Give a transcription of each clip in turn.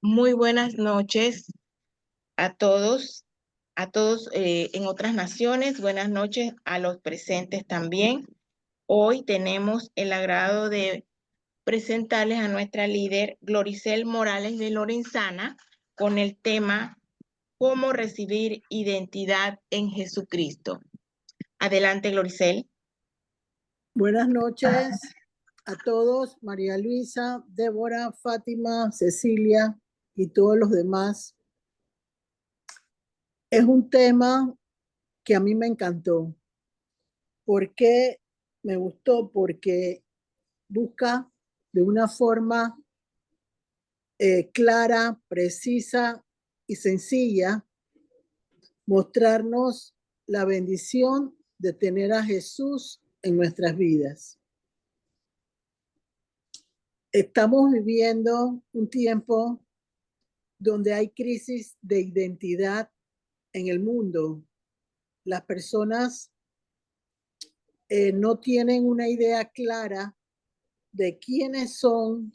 Muy buenas noches a todos en otras naciones. Buenas noches a los presentes también. Hoy tenemos el agrado de presentarles a nuestra líder, Gloricel Morales de Lorenzana, con el tema ¿Cómo recibir identidad en Jesucristo? Adelante, Gloricel. Buenas noches a todos, María Luisa, Débora, Fátima, Cecilia y todos los demás. Es un tema que a mí me encantó. ¿Por qué me gustó? Porque busca de una forma clara, precisa y sencilla mostrarnos la bendición de tener a Jesús en nuestras vidas. Estamos viviendo un tiempo donde hay crisis de identidad en el mundo. Las personas no tienen una idea clara de quiénes son,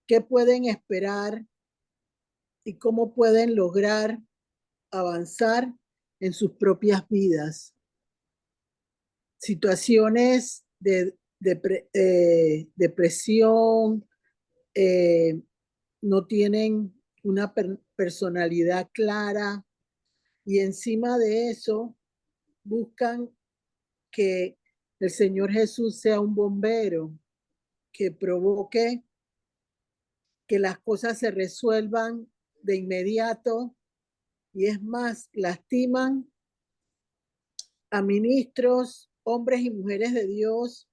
qué pueden esperar y cómo pueden lograr avanzar en sus propias vidas. Situaciones de depresión, no tienen una personalidad clara y encima de eso buscan que el Señor Jesús sea un bombero que provoque que las cosas se resuelvan de inmediato y es más, lastiman a ministros, hombres y mujeres de Dios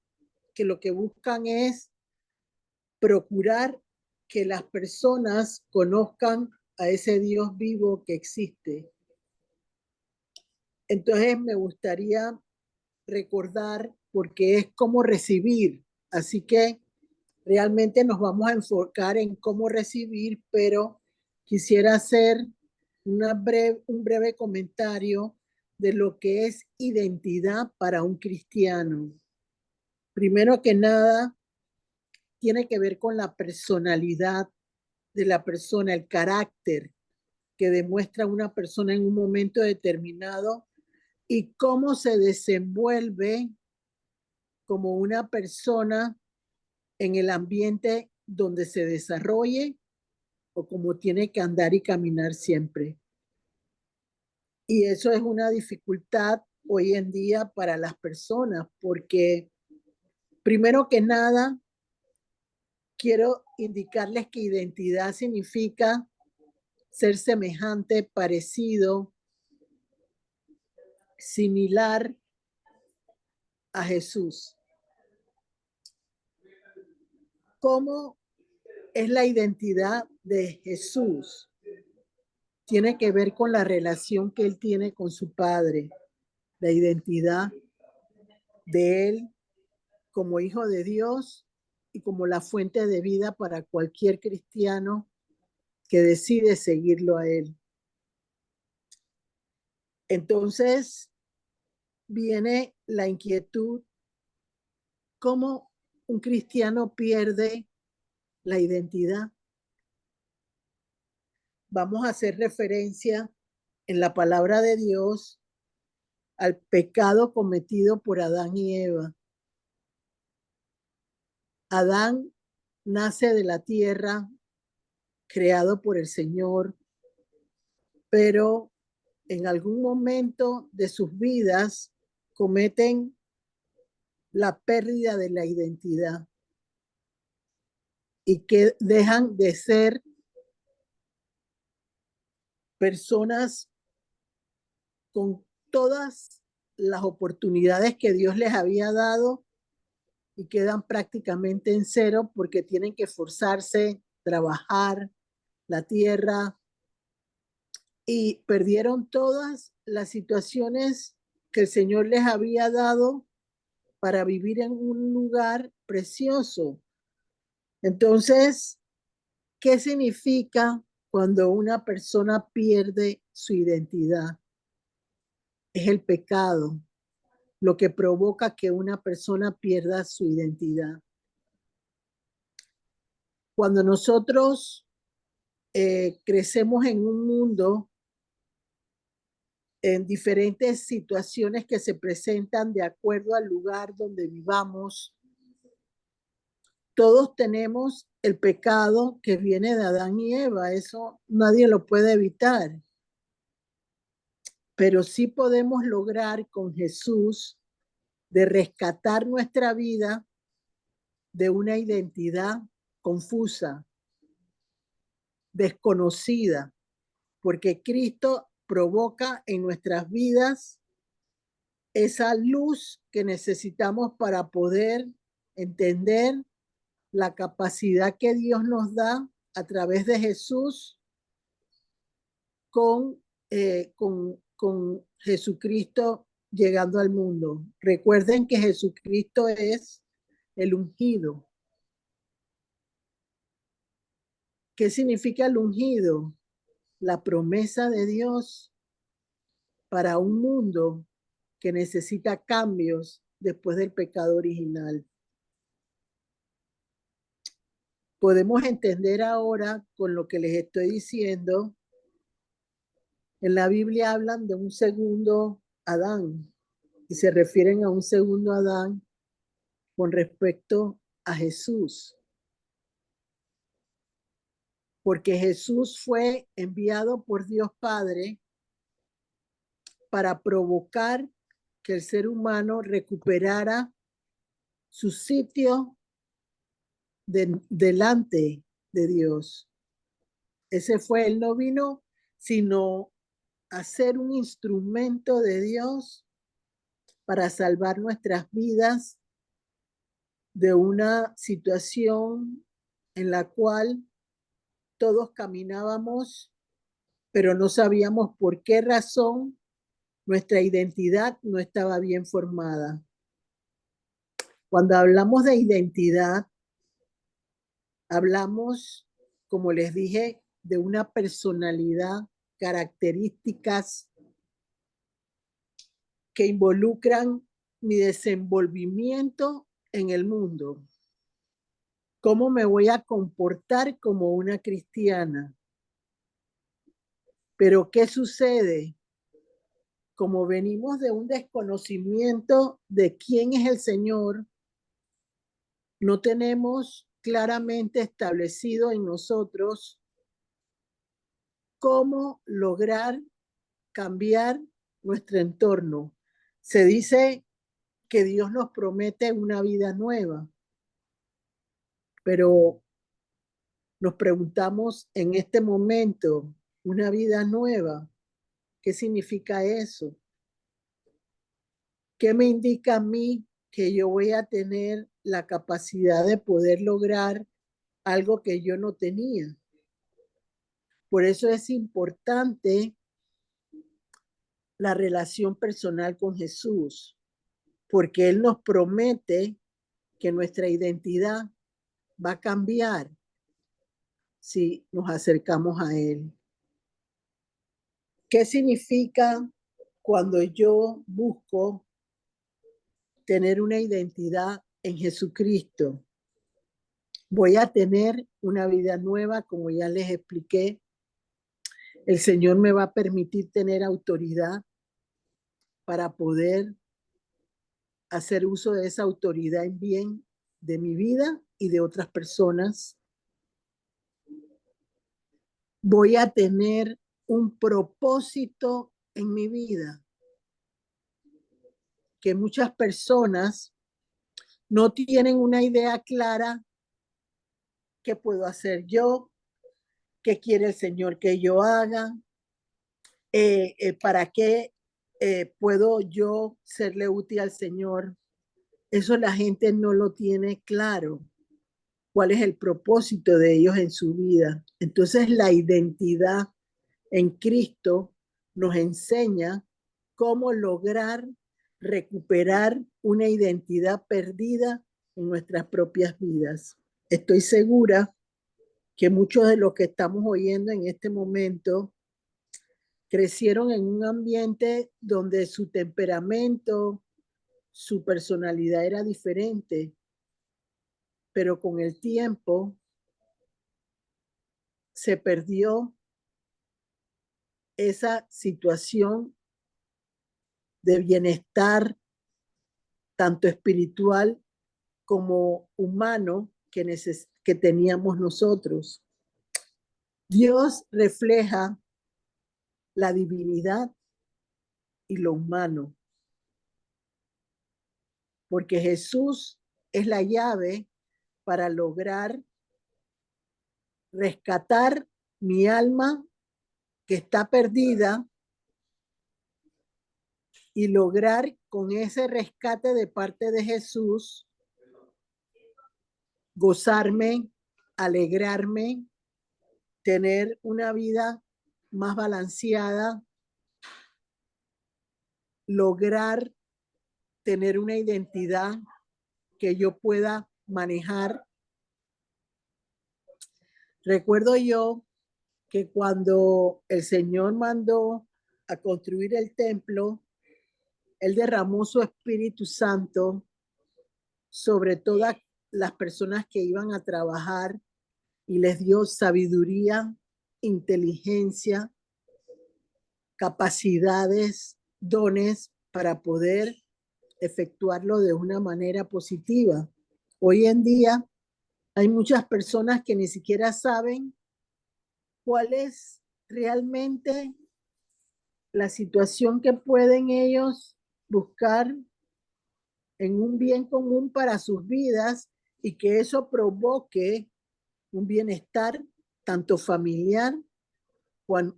que lo que buscan es procurar que las personas conozcan a ese Dios vivo que existe. Entonces me gustaría recordar porque es como recibir, así que realmente nos vamos a enfocar en cómo recibir, pero quisiera hacer un breve comentario de lo que es identidad para un cristiano. Primero que nada, tiene que ver con la personalidad de la persona, el carácter que demuestra una persona en un momento determinado y cómo se desenvuelve como una persona en el ambiente donde se desarrolle o como tiene que andar y caminar siempre. Y eso es una dificultad hoy en día para las personas porque primero que nada quiero indicarles que identidad significa ser semejante, parecido, similar a Jesús. ¿Cómo es la identidad de Jesús? Tiene que ver con la relación que él tiene con su Padre, la identidad de él como hijo de Dios y como la fuente de vida para cualquier cristiano que decide seguirlo a él. Entonces viene la inquietud, ¿cómo un cristiano pierde la identidad? Vamos a hacer referencia en la palabra de Dios al pecado cometido por Adán y Eva. Adán nace de la tierra, creado por el Señor, pero en algún momento de sus vidas cometen la pérdida de la identidad y que dejan de ser personas con todas las oportunidades que Dios les había dado y quedan prácticamente en cero porque tienen que esforzarse, trabajar la tierra y perdieron todas las situaciones que el Señor les había dado para vivir en un lugar precioso. Entonces, ¿qué significa cuando una persona pierde su identidad? Es el pecado lo que provoca que una persona pierda su identidad. Cuando nosotros crecemos en un mundo en diferentes situaciones que se presentan de acuerdo al lugar donde vivamos. Todos tenemos el pecado que viene de Adán y Eva, eso nadie lo puede evitar. Pero sí podemos lograr con Jesús de rescatar nuestra vida de una identidad confusa, desconocida, porque Cristo provoca en nuestras vidas esa luz que necesitamos para poder entender la capacidad que Dios nos da a través de Jesús con Jesucristo llegando al mundo. Recuerden que Jesucristo es el ungido. ¿Qué significa el ungido? La promesa de Dios para un mundo que necesita cambios después del pecado original. Podemos entender ahora con lo que les estoy diciendo. En la Biblia hablan de un segundo Adán y se refieren a un segundo Adán con respecto a Jesús. Porque Jesús fue enviado por Dios Padre para provocar que el ser humano recuperara su sitio delante de Dios. Ese fue, él no vino sino a ser un instrumento de Dios para salvar nuestras vidas de una situación en la cual todos caminábamos, pero no sabíamos por qué razón nuestra identidad no estaba bien formada. Cuando hablamos de identidad, hablamos, como les dije, de una personalidad, características que involucran mi desenvolvimiento en el mundo. ¿Cómo me voy a comportar como una cristiana? Pero ¿qué sucede? Como venimos de un desconocimiento de quién es el Señor, no tenemos claramente establecido en nosotros cómo lograr cambiar nuestro entorno. Se dice que Dios nos promete una vida nueva, pero nos preguntamos en este momento, una vida nueva, ¿qué significa eso? ¿Qué me indica a mí que yo voy a tener la capacidad de poder lograr algo que yo no tenía? Por eso es importante la relación personal con Jesús, porque Él nos promete que nuestra identidad va a cambiar si nos acercamos a Él. ¿Qué significa cuando yo busco tener una identidad en Jesucristo? Voy a tener una vida nueva, como ya les expliqué. El Señor me va a permitir tener autoridad para poder hacer uso de esa autoridad en bien de mi vida y de otras personas. Voy a tener un propósito en mi vida que muchas personas no tienen una idea clara. ¿Qué puedo hacer yo? ¿Qué quiere el Señor que yo haga? ¿Para qué puedo yo serle útil al Señor? Eso la gente no lo tiene claro. ¿Cuál es el propósito de ellos en su vida? Entonces la identidad en Cristo nos enseña cómo lograr recuperar una identidad perdida en nuestras propias vidas. Estoy segura que muchos de los que estamos oyendo en este momento crecieron en un ambiente donde su temperamento, su personalidad era diferente, pero con el tiempo se perdió esa situación de bienestar, tanto espiritual como humano, que teníamos nosotros. Dios refleja la divinidad y lo humano, porque Jesús es la llave para lograr rescatar mi alma que está perdida y lograr con ese rescate de parte de Jesús gozarme, alegrarme, tener una vida más balanceada, lograr tener una identidad que yo pueda manejar. Recuerdo yo que cuando el Señor mandó a construir el templo, Él derramó su Espíritu Santo sobre todas las personas que iban a trabajar y les dio sabiduría, inteligencia, capacidades, dones para poder efectuarlo de una manera positiva. Hoy en día hay muchas personas que ni siquiera saben cuál es realmente la situación que pueden ellos buscar en un bien común para sus vidas y que eso provoque un bienestar tanto familiar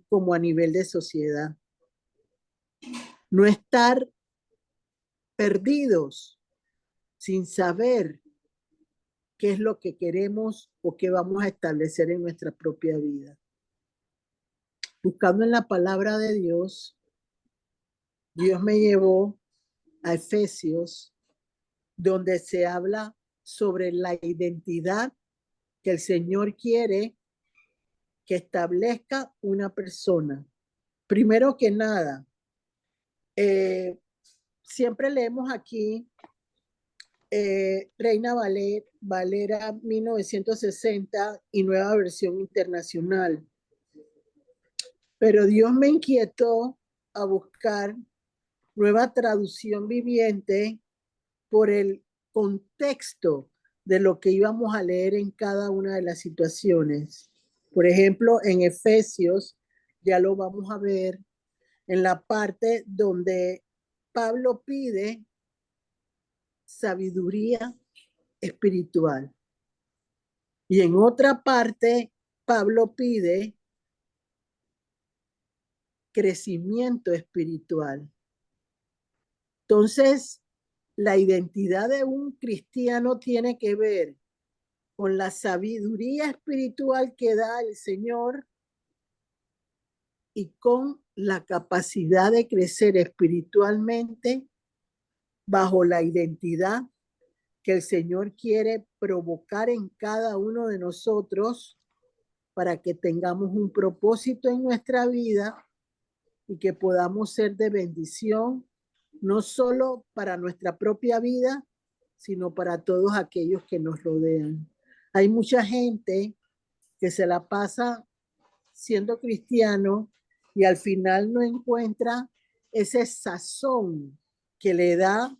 como a nivel de sociedad. No estar perdidos sin saber qué es lo que queremos o qué vamos a establecer en nuestra propia vida. Buscando en la palabra de Dios, Dios me llevó a Efesios, donde se habla sobre la identidad que el Señor quiere que establezca una persona. Primero que nada, siempre leemos aquí Reina Valera 1960 y Nueva Versión Internacional. Pero Dios me inquietó a buscar Nueva Traducción Viviente por el contexto de lo que íbamos a leer en cada una de las situaciones. Por ejemplo, en Efesios, ya lo vamos a ver, en la parte donde Pablo pide sabiduría espiritual. Y en otra parte, Pablo pide crecimiento espiritual. Entonces, la identidad de un cristiano tiene que ver con la sabiduría espiritual que da el Señor y con la capacidad de crecer espiritualmente bajo la identidad que el Señor quiere provocar en cada uno de nosotros para que tengamos un propósito en nuestra vida y que podamos ser de bendición, no solo para nuestra propia vida, sino para todos aquellos que nos rodean. Hay mucha gente que se la pasa siendo cristiano y al final no encuentra ese sazón que le da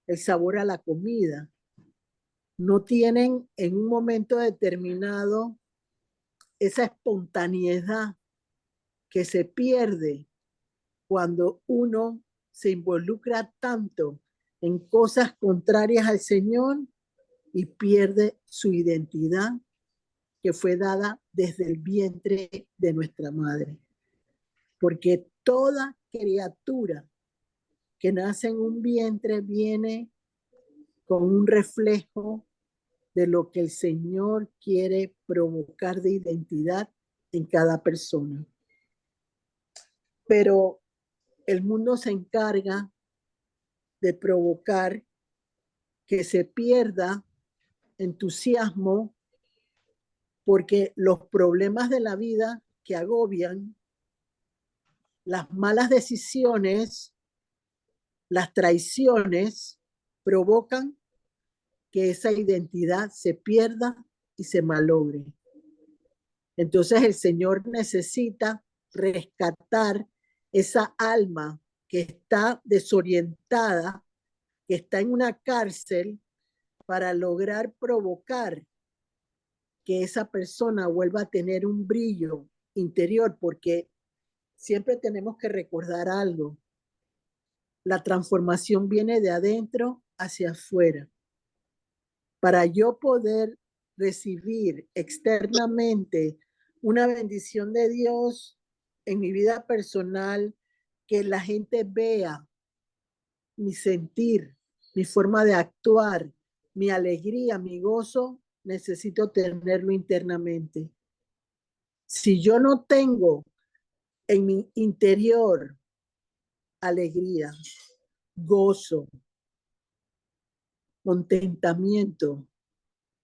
el sabor a la comida. No tienen en un momento determinado esa espontaneidad que se pierde cuando uno se involucra tanto en cosas contrarias al Señor y pierde su identidad que fue dada desde el vientre de nuestra madre. Porque toda criatura que nace en un vientre viene con un reflejo de lo que el Señor quiere provocar de identidad en cada persona. Pero el mundo se encarga de provocar que se pierda entusiasmo porque los problemas de la vida que agobian, las malas decisiones, las traiciones, provocan que esa identidad se pierda y se malogre. Entonces el Señor necesita rescatar esa alma que está desorientada, que está en una cárcel, para lograr provocar que esa persona vuelva a tener un brillo interior, porque siempre tenemos que recordar algo. La transformación viene de adentro hacia afuera. Para yo poder recibir externamente una bendición de Dios en mi vida personal, que la gente vea mi sentir, mi forma de actuar, mi alegría, mi gozo, necesito tenerlo internamente. Si yo no tengo en mi interior alegría, gozo, contentamiento,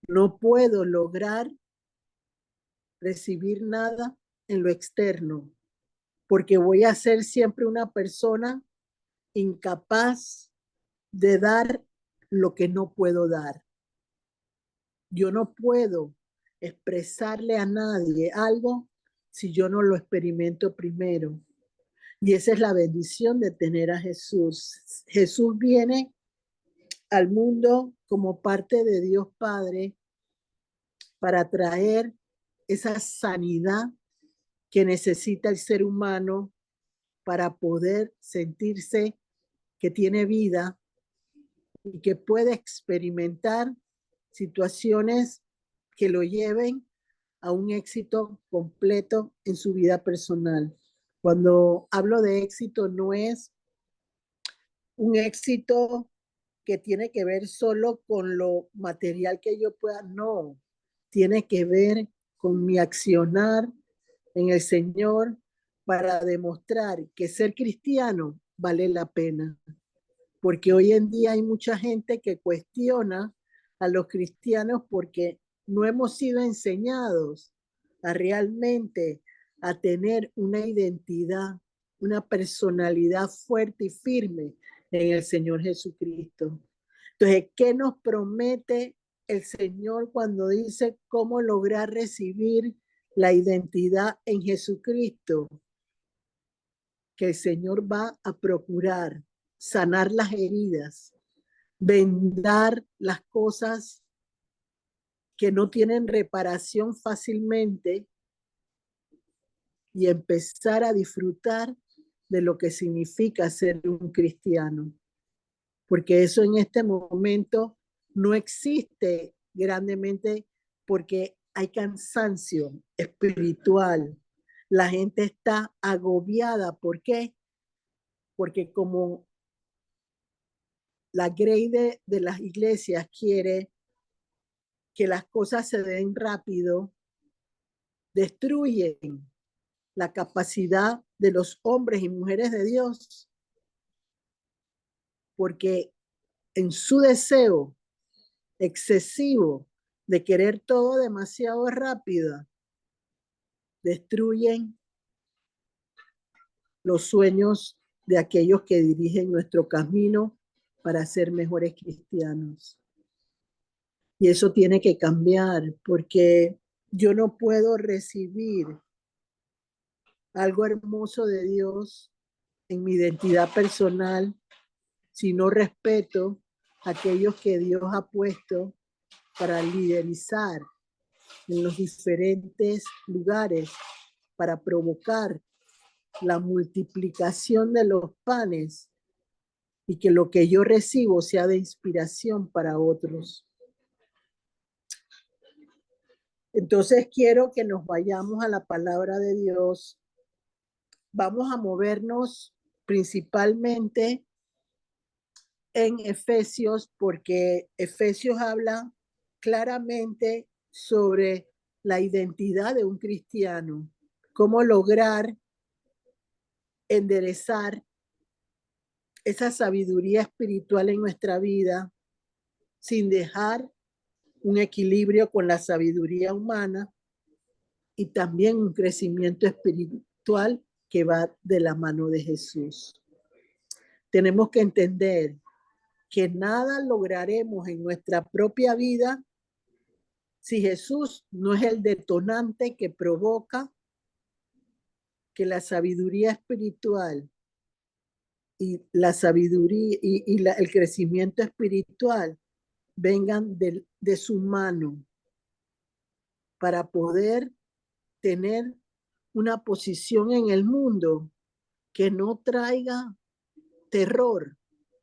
no puedo lograr recibir nada en lo externo, porque voy a ser siempre una persona incapaz de dar lo que no puedo dar. Yo no puedo expresarle a nadie algo si yo no lo experimento primero. Y esa es la bendición de tener a Jesús. Jesús viene al mundo como parte de Dios Padre para traer esa sanidad que necesita el ser humano para poder sentirse que tiene vida y que puede experimentar situaciones que lo lleven a un éxito completo en su vida personal. Cuando hablo de éxito, no es un éxito que tiene que ver solo con lo material que yo pueda, no, tiene que ver con mi accionar en el Señor para demostrar que ser cristiano vale la pena. Porque hoy en día hay mucha gente que cuestiona a los cristianos porque no hemos sido enseñados a realmente a tener una identidad, una personalidad fuerte y firme en el Señor Jesucristo. Entonces, ¿qué nos promete el Señor cuando dice cómo lograr recibir la identidad en Jesucristo? Que el Señor va a procurar sanar las heridas, vendar las cosas que no tienen reparación fácilmente y empezar a disfrutar de lo que significa ser un cristiano. Porque eso en este momento no existe grandemente, porque hay cansancio espiritual. La gente está agobiada. ¿Por qué? Porque como la grey de las iglesias quiere que las cosas se den rápido, destruyen la capacidad de los hombres y mujeres de Dios, porque en su deseo excesivo de querer todo demasiado rápido, destruyen los sueños de aquellos que dirigen nuestro camino para ser mejores cristianos. Y eso tiene que cambiar, porque yo no puedo recibir algo hermoso de Dios en mi identidad personal si no respeto a aquellos que Dios ha puesto para liderizar en los diferentes lugares, para provocar la multiplicación de los panes y que lo que yo recibo sea de inspiración para otros. Entonces quiero que nos vayamos a la palabra de Dios. Vamos a movernos principalmente en Efesios, porque Efesios habla claramente sobre la identidad de un cristiano, cómo lograr enderezar esa sabiduría espiritual en nuestra vida sin dejar un equilibrio con la sabiduría humana y también un crecimiento espiritual que va de la mano de Jesús. Tenemos que entender que nada lograremos en nuestra propia vida Si Jesús no es el detonante que provoca que la sabiduría espiritual y la sabiduría el crecimiento espiritual vengan de su mano para poder tener una posición en el mundo que no traiga terror,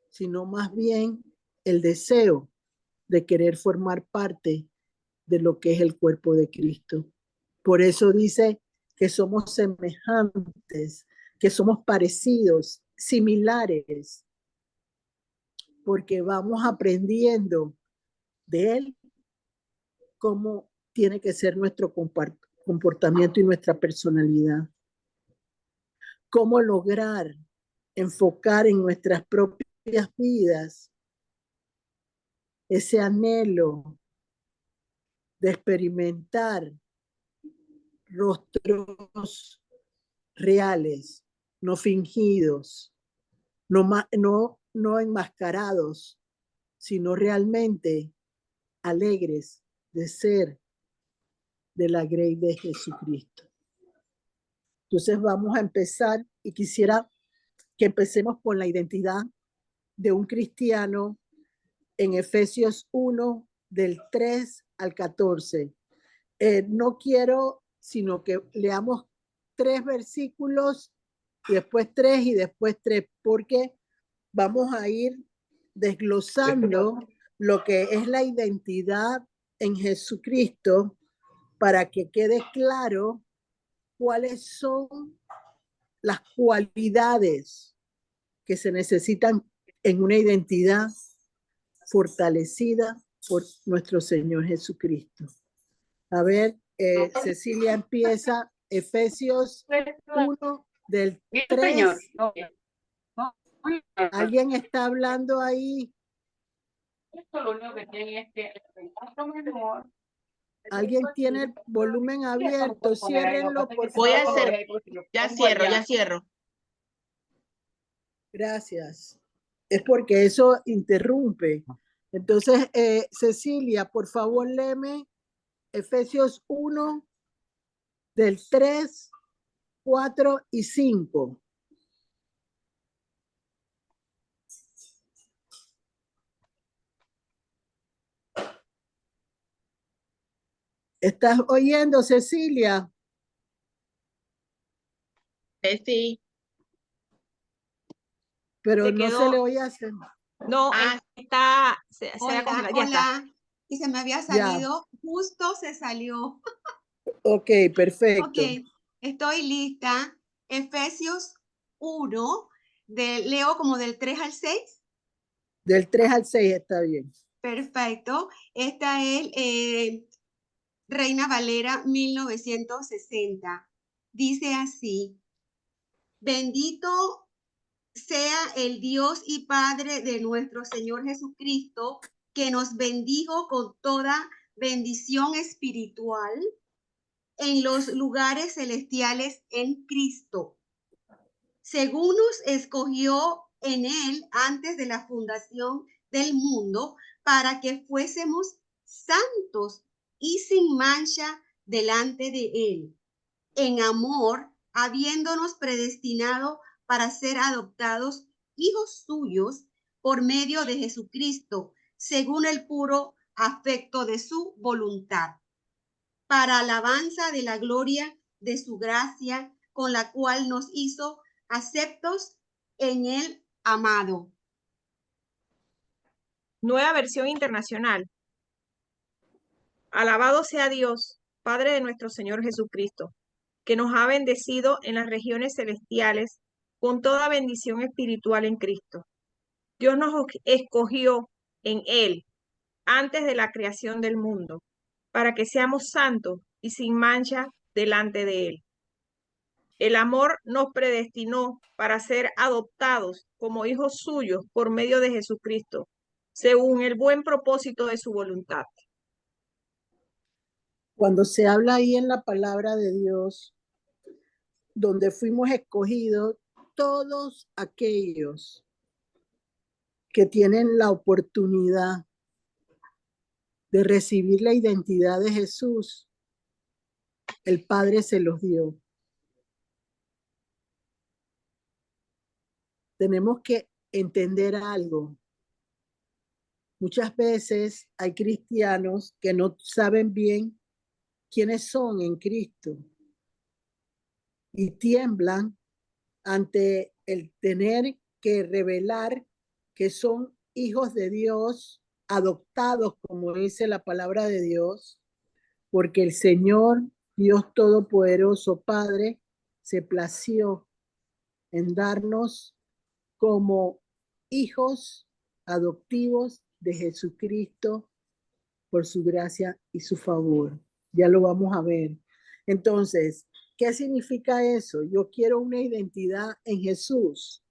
sino más bien el deseo de querer formar parte de lo que es el cuerpo de Cristo. Por eso dice que somos semejantes, que somos parecidos, similares, porque vamos aprendiendo de Él cómo tiene que ser nuestro comportamiento y nuestra personalidad. Cómo lograr enfocar en nuestras propias vidas ese anhelo de experimentar rostros reales, no fingidos, no enmascarados, sino realmente alegres de ser de la grey de Jesucristo. Entonces vamos a empezar y quisiera que empecemos con la identidad de un cristiano en Efesios 1 del 3 al 14. No quiero, sino que leamos 3 versículos y después 3 y después 3, porque vamos a ir desglosando lo que es la identidad en Jesucristo para que quede claro cuáles son las cualidades que se necesitan en una identidad fortalecida por nuestro Señor Jesucristo. A ver, Cecilia empieza Efesios 1 del 3. ¿Alguien está hablando ahí? ¿Alguien tiene el volumen abierto? Ciérrenlo, por Voy a favor. hacer, ya cierro. Gracias. Es porque eso interrumpe. Entonces, Cecilia, por favor, léeme Efesios 1 del 3, 4 y 5. ¿Estás oyendo, Cecilia? Sí. Pero Se no quedó. se le oye hacer. No, está, se Hola, había congelado, ya está. hola. Y se me había Ya. salido, justo se salió. Ok, perfecto. Ok, estoy lista. Efesios 1, leo como del 3 al 6. Del 3 al 6 está bien. Perfecto. Esta es Reina Valera 1960. Dice así: bendito sea el Dios y Padre de nuestro Señor Jesucristo, que nos bendijo con toda bendición espiritual en los lugares celestiales en Cristo, según nos escogió en Él antes de la fundación del mundo, para que fuésemos santos y sin mancha delante de Él, en amor, habiéndonos predestinado para ser adoptados hijos suyos por medio de Jesucristo, según el puro afecto de su voluntad, para alabanza de la gloria de su gracia, con la cual nos hizo aceptos en el amado. Nueva versión internacional. Alabado sea Dios, Padre de nuestro Señor Jesucristo, que nos ha bendecido en las regiones celestiales con toda bendición espiritual en Cristo. Dios nos escogió en Él antes de la creación del mundo, para que seamos santos y sin mancha delante de Él. El amor nos predestinó para ser adoptados como hijos suyos por medio de Jesucristo, según el buen propósito de su voluntad. Cuando se habla ahí en la palabra de Dios, donde fuimos escogidos, todos aquellos que tienen la oportunidad de recibir la identidad de Jesús, el Padre se los dio. Tenemos que entender algo. Muchas veces hay cristianos que no saben bien quiénes son en Cristo y tiemblan ante el tener que revelar que son hijos de Dios, adoptados, como dice la palabra de Dios, porque el Señor, Dios Todopoderoso, Padre, se plació en darnos como hijos adoptivos de Jesucristo por su gracia y su favor. Ya lo vamos a ver. Entonces, ¿qué significa eso? Yo quiero una identidad en Jesús.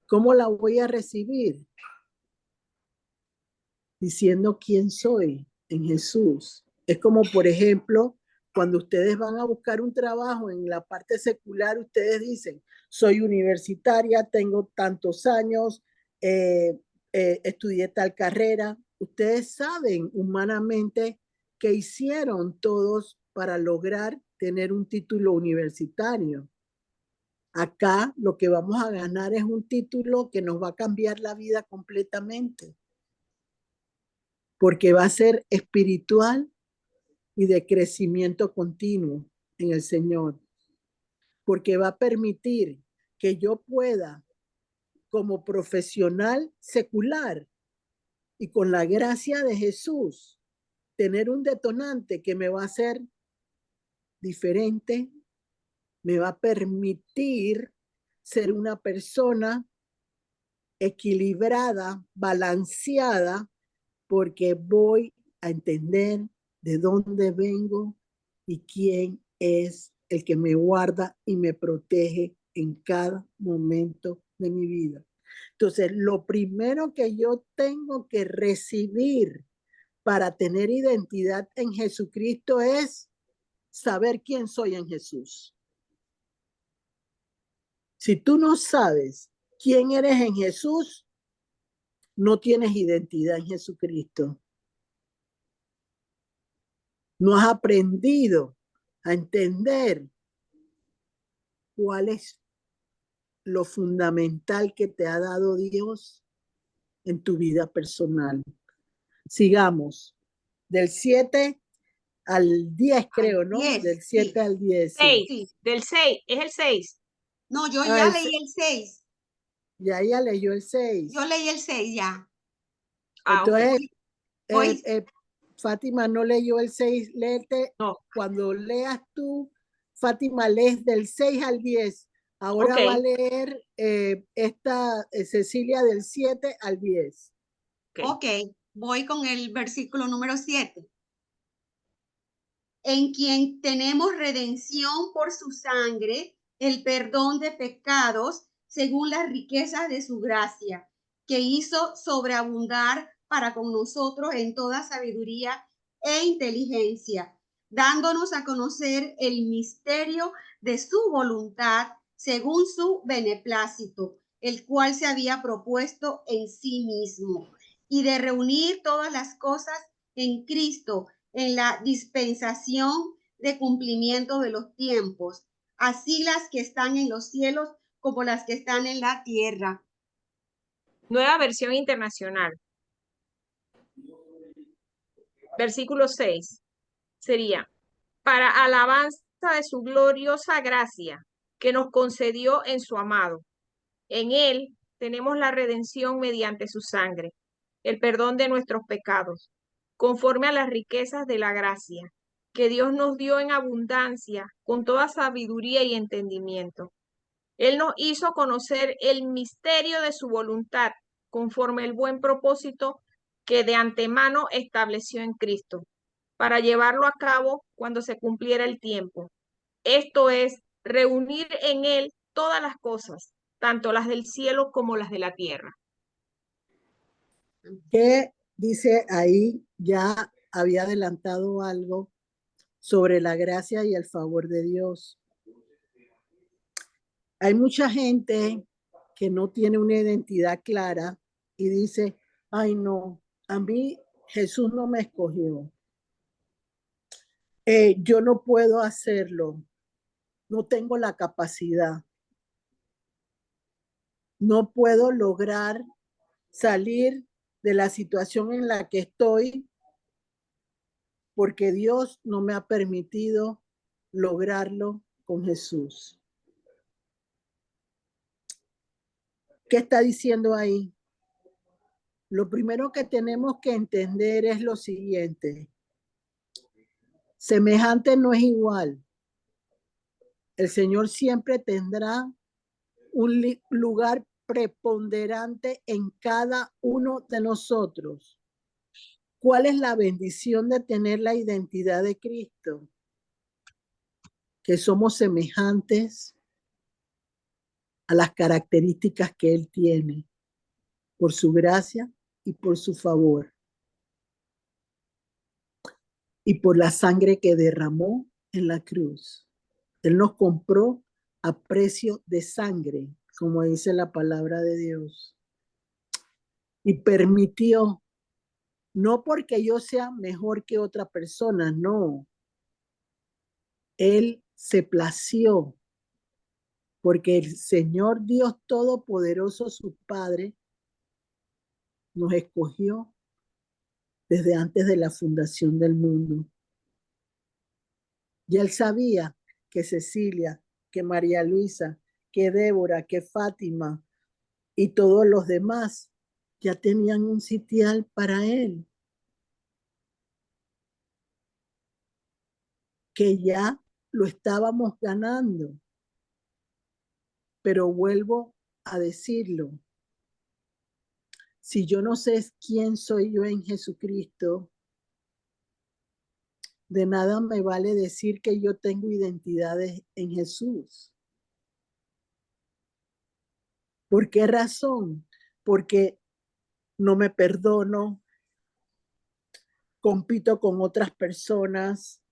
¿Cómo la voy a recibir? Diciendo quién soy en Jesús. Es como, por ejemplo, cuando ustedes van a buscar un trabajo en la parte secular, ustedes dicen, soy universitaria, tengo tantos años, estudié tal carrera. Ustedes saben humanamente que hicieron todos para lograr tener un título universitario. Acá lo que vamos a ganar es un título que nos va a cambiar la vida completamente, porque va a ser espiritual y de crecimiento continuo en el Señor, porque va a permitir que yo pueda, como profesional secular y con la gracia de Jesús, tener un detonante que me va a hacer diferente, me va a permitir ser una persona equilibrada, balanceada, porque voy a entender de dónde vengo y quién es el que me guarda y me protege en cada momento de mi vida. Entonces, lo primero que yo tengo que recibir para tener identidad en Jesucristo es saber quién soy en Jesús. Si tú no sabes quién eres en Jesús, no tienes identidad en Jesucristo. No has aprendido a entender cuál es lo fundamental que te ha dado Dios en tu vida personal. Sigamos. Del 7 al 10, creo, ¿no? 10, Del 7 sí. al 10. Seis, Sí. del 6, es el 6. No, yo Ah, ya el leí el 6. Ya ella leyó el 6. Yo leí el 6 ya. Ah, ok. Entonces, Voy, Fátima no leyó el 6. Léete. No, Cuando leas tú, Fátima, lees del 6 al 10. Ahora ok. va a leer Cecilia del 7 al 10. ok, voy con el versículo número 7. En quien tenemos redención por su sangre, el perdón de pecados, según las riquezas de su gracia, que hizo sobreabundar para con nosotros en toda sabiduría e inteligencia, dándonos a conocer el misterio de su voluntad, según su beneplácito, el cual se había propuesto en sí mismo, y de reunir todas las cosas en Cristo, en la dispensación de cumplimiento de los tiempos, así las que están en los cielos como las que están en la tierra. Nueva versión internacional. Versículo 6 sería, para alabanza de su gloriosa gracia que nos concedió en su amado. En él tenemos la redención mediante su sangre, el perdón de nuestros pecados, conforme a las riquezas de la gracia que Dios nos dio en abundancia con toda sabiduría y entendimiento. Él nos hizo conocer el misterio de su voluntad, conforme el buen propósito que de antemano estableció en Cristo, para llevarlo a cabo cuando se cumpliera el tiempo. Esto es, reunir en Él todas las cosas, tanto las del cielo como las de la tierra. ¿Qué dice ahí? Ya había adelantado algo sobre la gracia y el favor de Dios. Hay mucha gente que no tiene una identidad clara y dice, ay no, a mí Jesús no me escogió. Yo no puedo hacerlo. No tengo la capacidad. No puedo lograr salir de la situación en la que estoy porque Dios no me ha permitido lograrlo con Jesús. ¿Qué está diciendo ahí? Lo primero que tenemos que entender es lo siguiente. Semejante no es igual. El Señor siempre tendrá un lugar preponderante en cada uno de nosotros. ¿Cuál es la bendición de tener la identidad de Cristo? Que somos semejantes a las características que Él tiene, por su gracia y por su favor, y por la sangre que derramó en la cruz. Él nos compró a precio de sangre, como dice la palabra de Dios, y permitió, no porque yo sea mejor que otra persona, no. Él se plació porque el Señor Dios Todopoderoso, su Padre, nos escogió desde antes de la fundación del mundo. Y Él sabía que Cecilia, que María Luisa, que Débora, que Fátima y todos los demás ya tenían un sitial para Él. Que ya lo estábamos ganando. Pero vuelvo a decirlo. Si yo no sé quién soy yo en Jesucristo, de nada me vale decir que yo tengo identidades en Jesús. ¿Por qué razón? Porque no me perdono, compito con otras personas,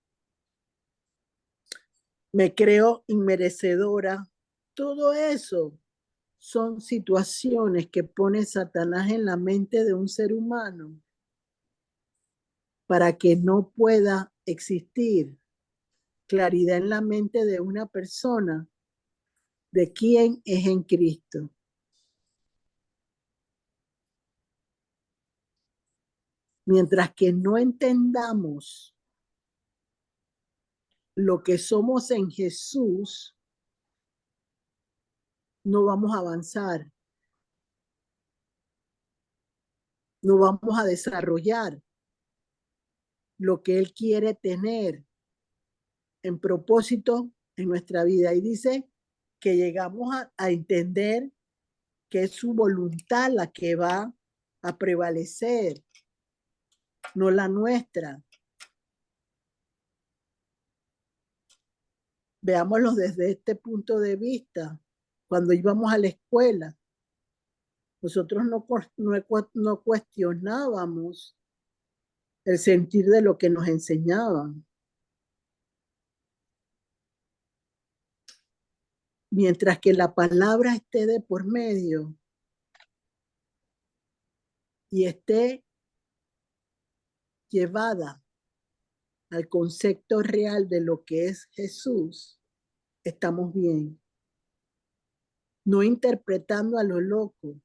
me creo inmerecedora. Todo eso son situaciones que pone Satanás en la mente de un ser humano para que no pueda existir claridad en la mente de una persona de quién es en Cristo. Mientras que no entendamos lo que somos en Jesús, no vamos a avanzar, no vamos a desarrollar lo que Él quiere tener en propósito en nuestra vida. Y dice que llegamos a entender que es su voluntad la que va a prevalecer, no la nuestra. Veámoslo desde este punto de vista. Cuando íbamos a la escuela, nosotros no cuestionábamos el sentir de lo que nos enseñaban. Mientras que la palabra esté de por medio y esté llevada al concepto real de lo que es Jesús, estamos bien. No interpretando a lo loco,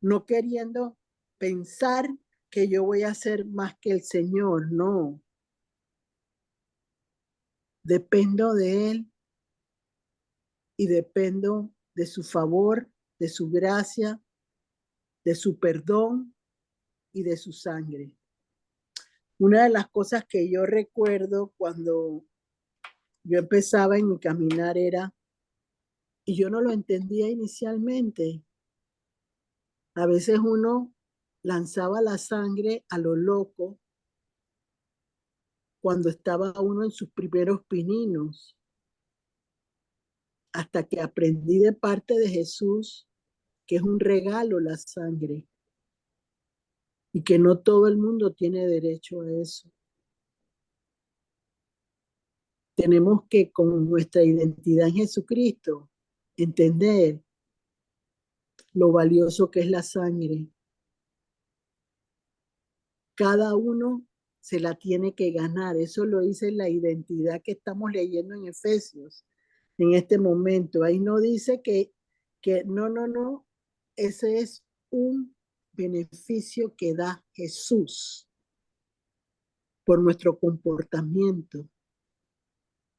no queriendo pensar que yo voy a ser más que el Señor, no. Dependo de Él y dependo de su favor, de su gracia, de su perdón y de su sangre. Una de las cosas que yo recuerdo cuando yo empezaba en mi caminar era, y yo no lo entendía inicialmente, a veces uno lanzaba la sangre a lo loco cuando estaba uno en sus primeros pininos, hasta que aprendí de parte de Jesús que es un regalo la sangre y que no todo el mundo tiene derecho a eso. Tenemos que, con nuestra identidad en Jesucristo, entender lo valioso que es la sangre. Cada uno se la tiene que ganar. Eso lo dice la identidad que estamos leyendo en Efesios en este momento. Ahí no dice que no. Ese es un beneficio que da Jesús por nuestro comportamiento,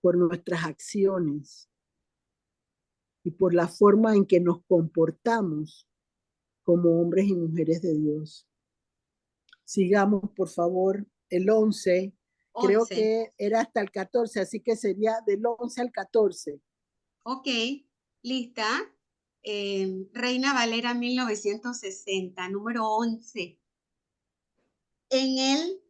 por nuestras acciones y por la forma en que nos comportamos como hombres y mujeres de Dios. Sigamos, por favor, el 11. Creo 11. que era hasta el 14, así que sería del 11 al 14. Ok, lista. Reina Valera 1960, número 11. En él,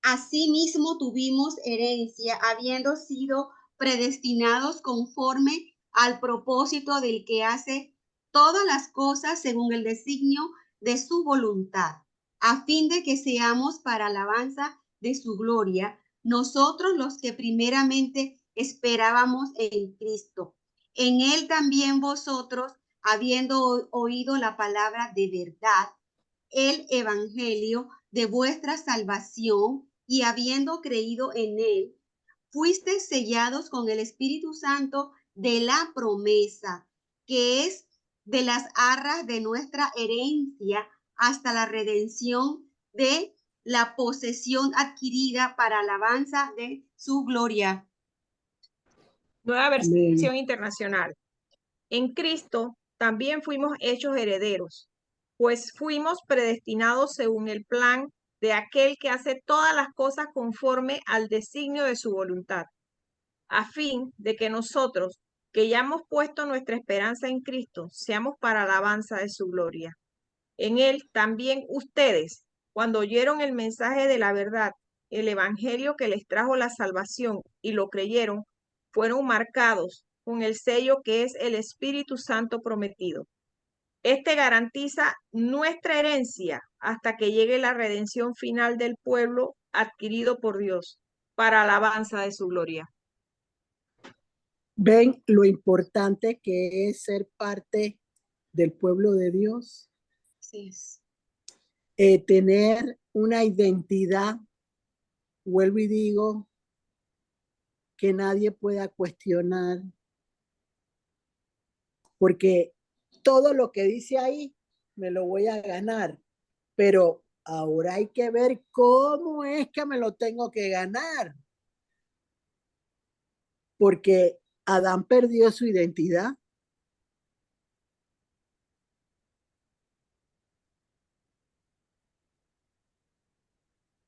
asimismo, tuvimos herencia, habiendo sido predestinados conforme al propósito del que hace todas las cosas según el designio de su voluntad, a fin de que seamos para alabanza de su gloria, nosotros los que primeramente esperábamos en Cristo. En él también vosotros, habiendo oído la palabra de verdad, el evangelio de vuestra salvación, y habiendo creído en él, fuisteis sellados con el Espíritu Santo de la promesa, que es de las arras de nuestra herencia hasta la redención de la posesión adquirida para alabanza de su gloria. Nueva Amén. versión internacional. En Cristo también fuimos hechos herederos, pues fuimos predestinados según el plan de aquel que hace todas las cosas conforme al designio de su voluntad, a fin de que nosotros, que ya hemos puesto nuestra esperanza en Cristo, seamos para alabanza de su gloria. En él también ustedes, cuando oyeron el mensaje de la verdad, el evangelio que les trajo la salvación y lo creyeron, fueron marcados con el sello que es el Espíritu Santo prometido. Este garantiza nuestra herencia hasta que llegue la redención final del pueblo adquirido por Dios para alabanza de su gloria. ¿Ven lo importante que es ser parte del pueblo de Dios? Sí. Tener una identidad, vuelvo y digo, que nadie pueda cuestionar, porque todo lo que dice ahí me lo voy a ganar, pero ahora hay que ver cómo es que me lo tengo que ganar, porque Adán perdió su identidad.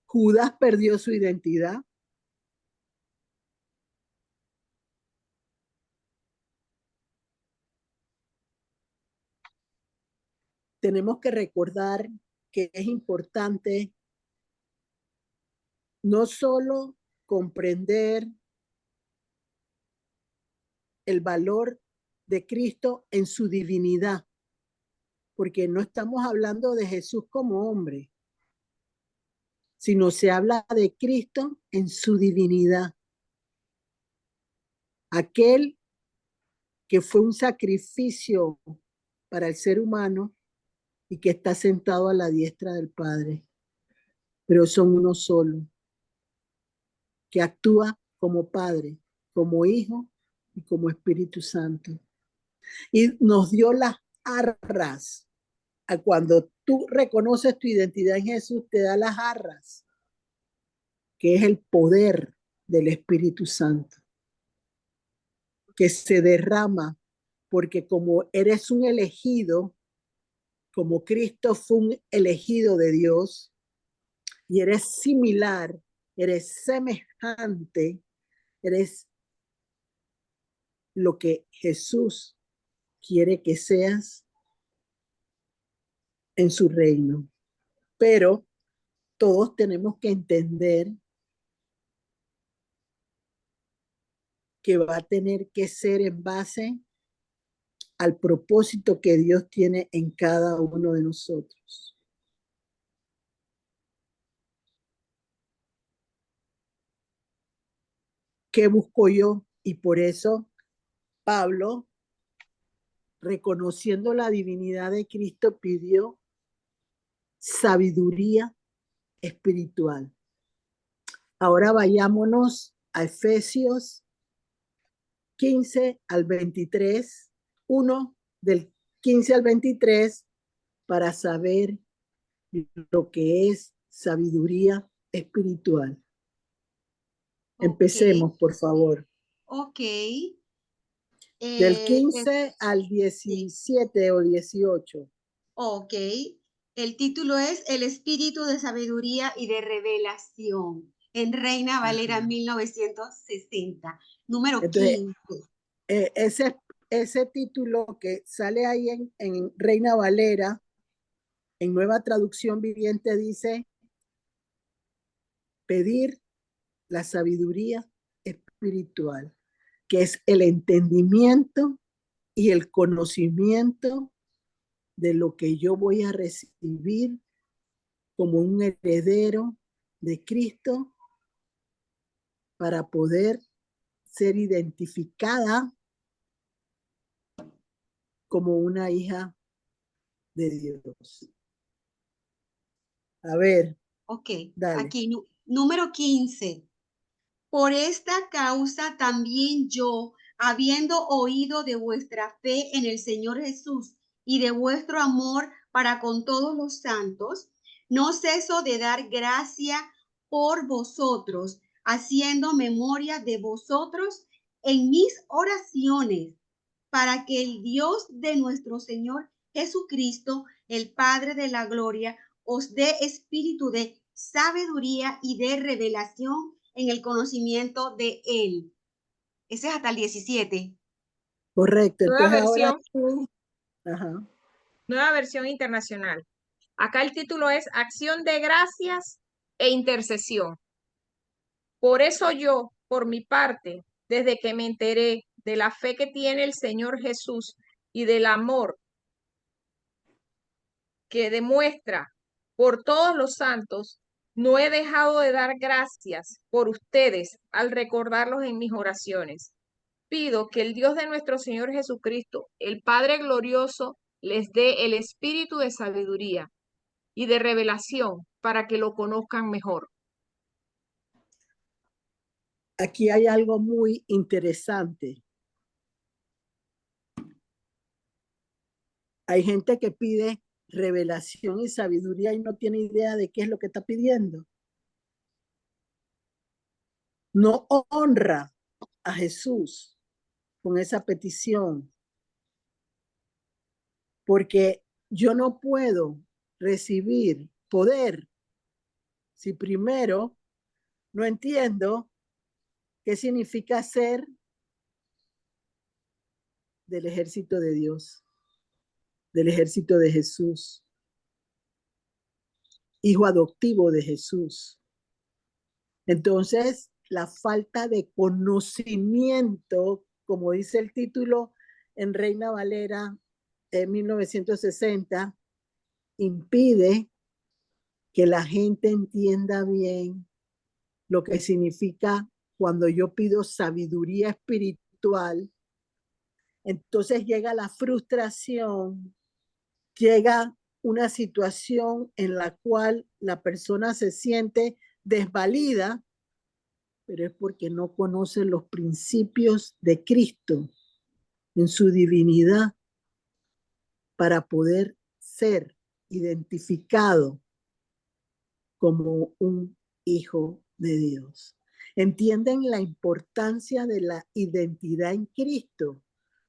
Judas perdió su identidad. Tenemos que recordar que es importante no solo comprender el valor de Cristo en su divinidad, porque no estamos hablando de Jesús como hombre, sino se habla de Cristo en su divinidad. Aquel que fue un sacrificio para el ser humano y que está sentado a la diestra del Padre, pero son uno solo, que actúa como Padre, como Hijo y como Espíritu Santo. Y nos dio las arras. Cuando tú reconoces tu identidad en Jesús, te da las arras, que es el poder del Espíritu Santo, que se derrama, porque como eres un elegido, como Cristo fue un elegido de Dios, y eres similar, eres semejante, eres lo que Jesús quiere que seas en su reino. Pero todos tenemos que entender que va a tener que ser en base al propósito que Dios tiene en cada uno de nosotros. ¿Qué busco yo? Y por eso Pablo, reconociendo la divinidad de Cristo, pidió sabiduría espiritual. Ahora vayámonos a Efesios 15 al 23, 1 del 15 al 23, para saber lo que es sabiduría espiritual. Empecemos, por favor. Ok. Del Eh, 15 al 17 o 18. ok. El título es El espíritu de sabiduría y de revelación, en Reina Valera 1960, número Entonces, 15. ese título que sale ahí en Reina Valera, en Nueva Traducción Viviente, dice pedir la sabiduría espiritual, que es el entendimiento y el conocimiento de lo que yo voy a recibir como un heredero de Cristo para poder ser identificada como una hija de Dios. A ver, Ok, dale. aquí número 15. Por esta causa también yo, habiendo oído de vuestra fe en el Señor Jesús y de vuestro amor para con todos los santos, no ceso de dar gracia por vosotros, haciendo memoria de vosotros en mis oraciones, para que el Dios de nuestro Señor Jesucristo, el Padre de la gloria, os dé espíritu de sabiduría y de revelación en el conocimiento de Él. Ese es hasta el 17. Correcto. Nueva Entonces ahora versión, tú, ajá. nueva versión internacional. Acá el título es Acción de Gracias e Intercesión. Por eso yo, por mi parte, desde que me enteré de la fe que tiene el Señor Jesús y del amor que demuestra por todos los santos, no he dejado de dar gracias por ustedes al recordarlos en mis oraciones. Pido que el Dios de nuestro Señor Jesucristo, el Padre glorioso, les dé el espíritu de sabiduría y de revelación para que lo conozcan mejor. Aquí hay algo muy interesante. Hay gente que pide revelación y sabiduría y no tiene idea de qué es lo que está pidiendo. No honra a Jesús con esa petición, porque yo no puedo recibir poder si primero no entiendo qué significa ser del ejército de Dios, del ejército de Jesús, hijo adoptivo de Jesús. Entonces, la falta de conocimiento, como dice el título en Reina Valera en 1960, impide que la gente entienda bien lo que significa cuando yo pido sabiduría espiritual. Entonces llega la frustración, llega una situación en la cual la persona se siente desvalida, pero es porque no conoce los principios de Cristo en su divinidad para poder ser identificado como un hijo de Dios. ¿Entienden la importancia de la identidad en Cristo?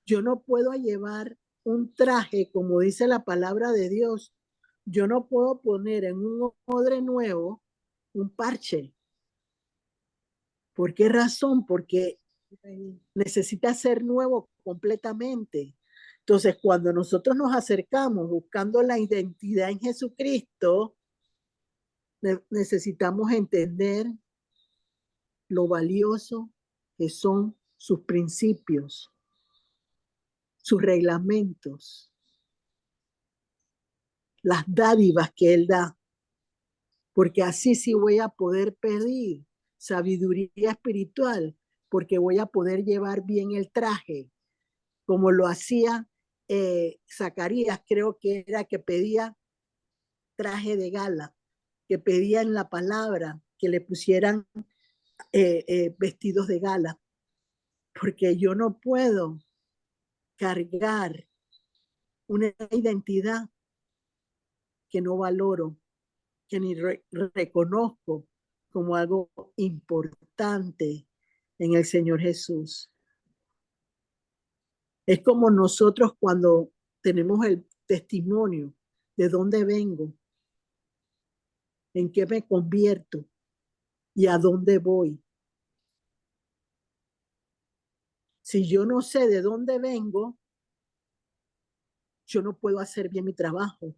Yo no puedo llevar un traje, como dice la palabra de Dios. Yo no puedo poner en un odre nuevo un parche. ¿Por qué razón? Porque necesita ser nuevo completamente. Entonces, cuando nosotros nos acercamos buscando la identidad en Jesucristo, necesitamos entender lo valioso que son sus principios, sus reglamentos, las dádivas que Él da, porque así sí voy a poder pedir sabiduría espiritual, porque voy a poder llevar bien el traje, como lo hacía Zacarías, creo que era que pedía traje de gala, que pedía en la palabra que le pusieran vestidos de gala, porque yo no puedo cargar una identidad que no valoro, que ni reconozco como algo importante en el Señor Jesús. Es como nosotros cuando tenemos el testimonio de dónde vengo, en qué me convierto y a dónde voy. Si yo no sé de dónde vengo, yo no puedo hacer bien mi trabajo.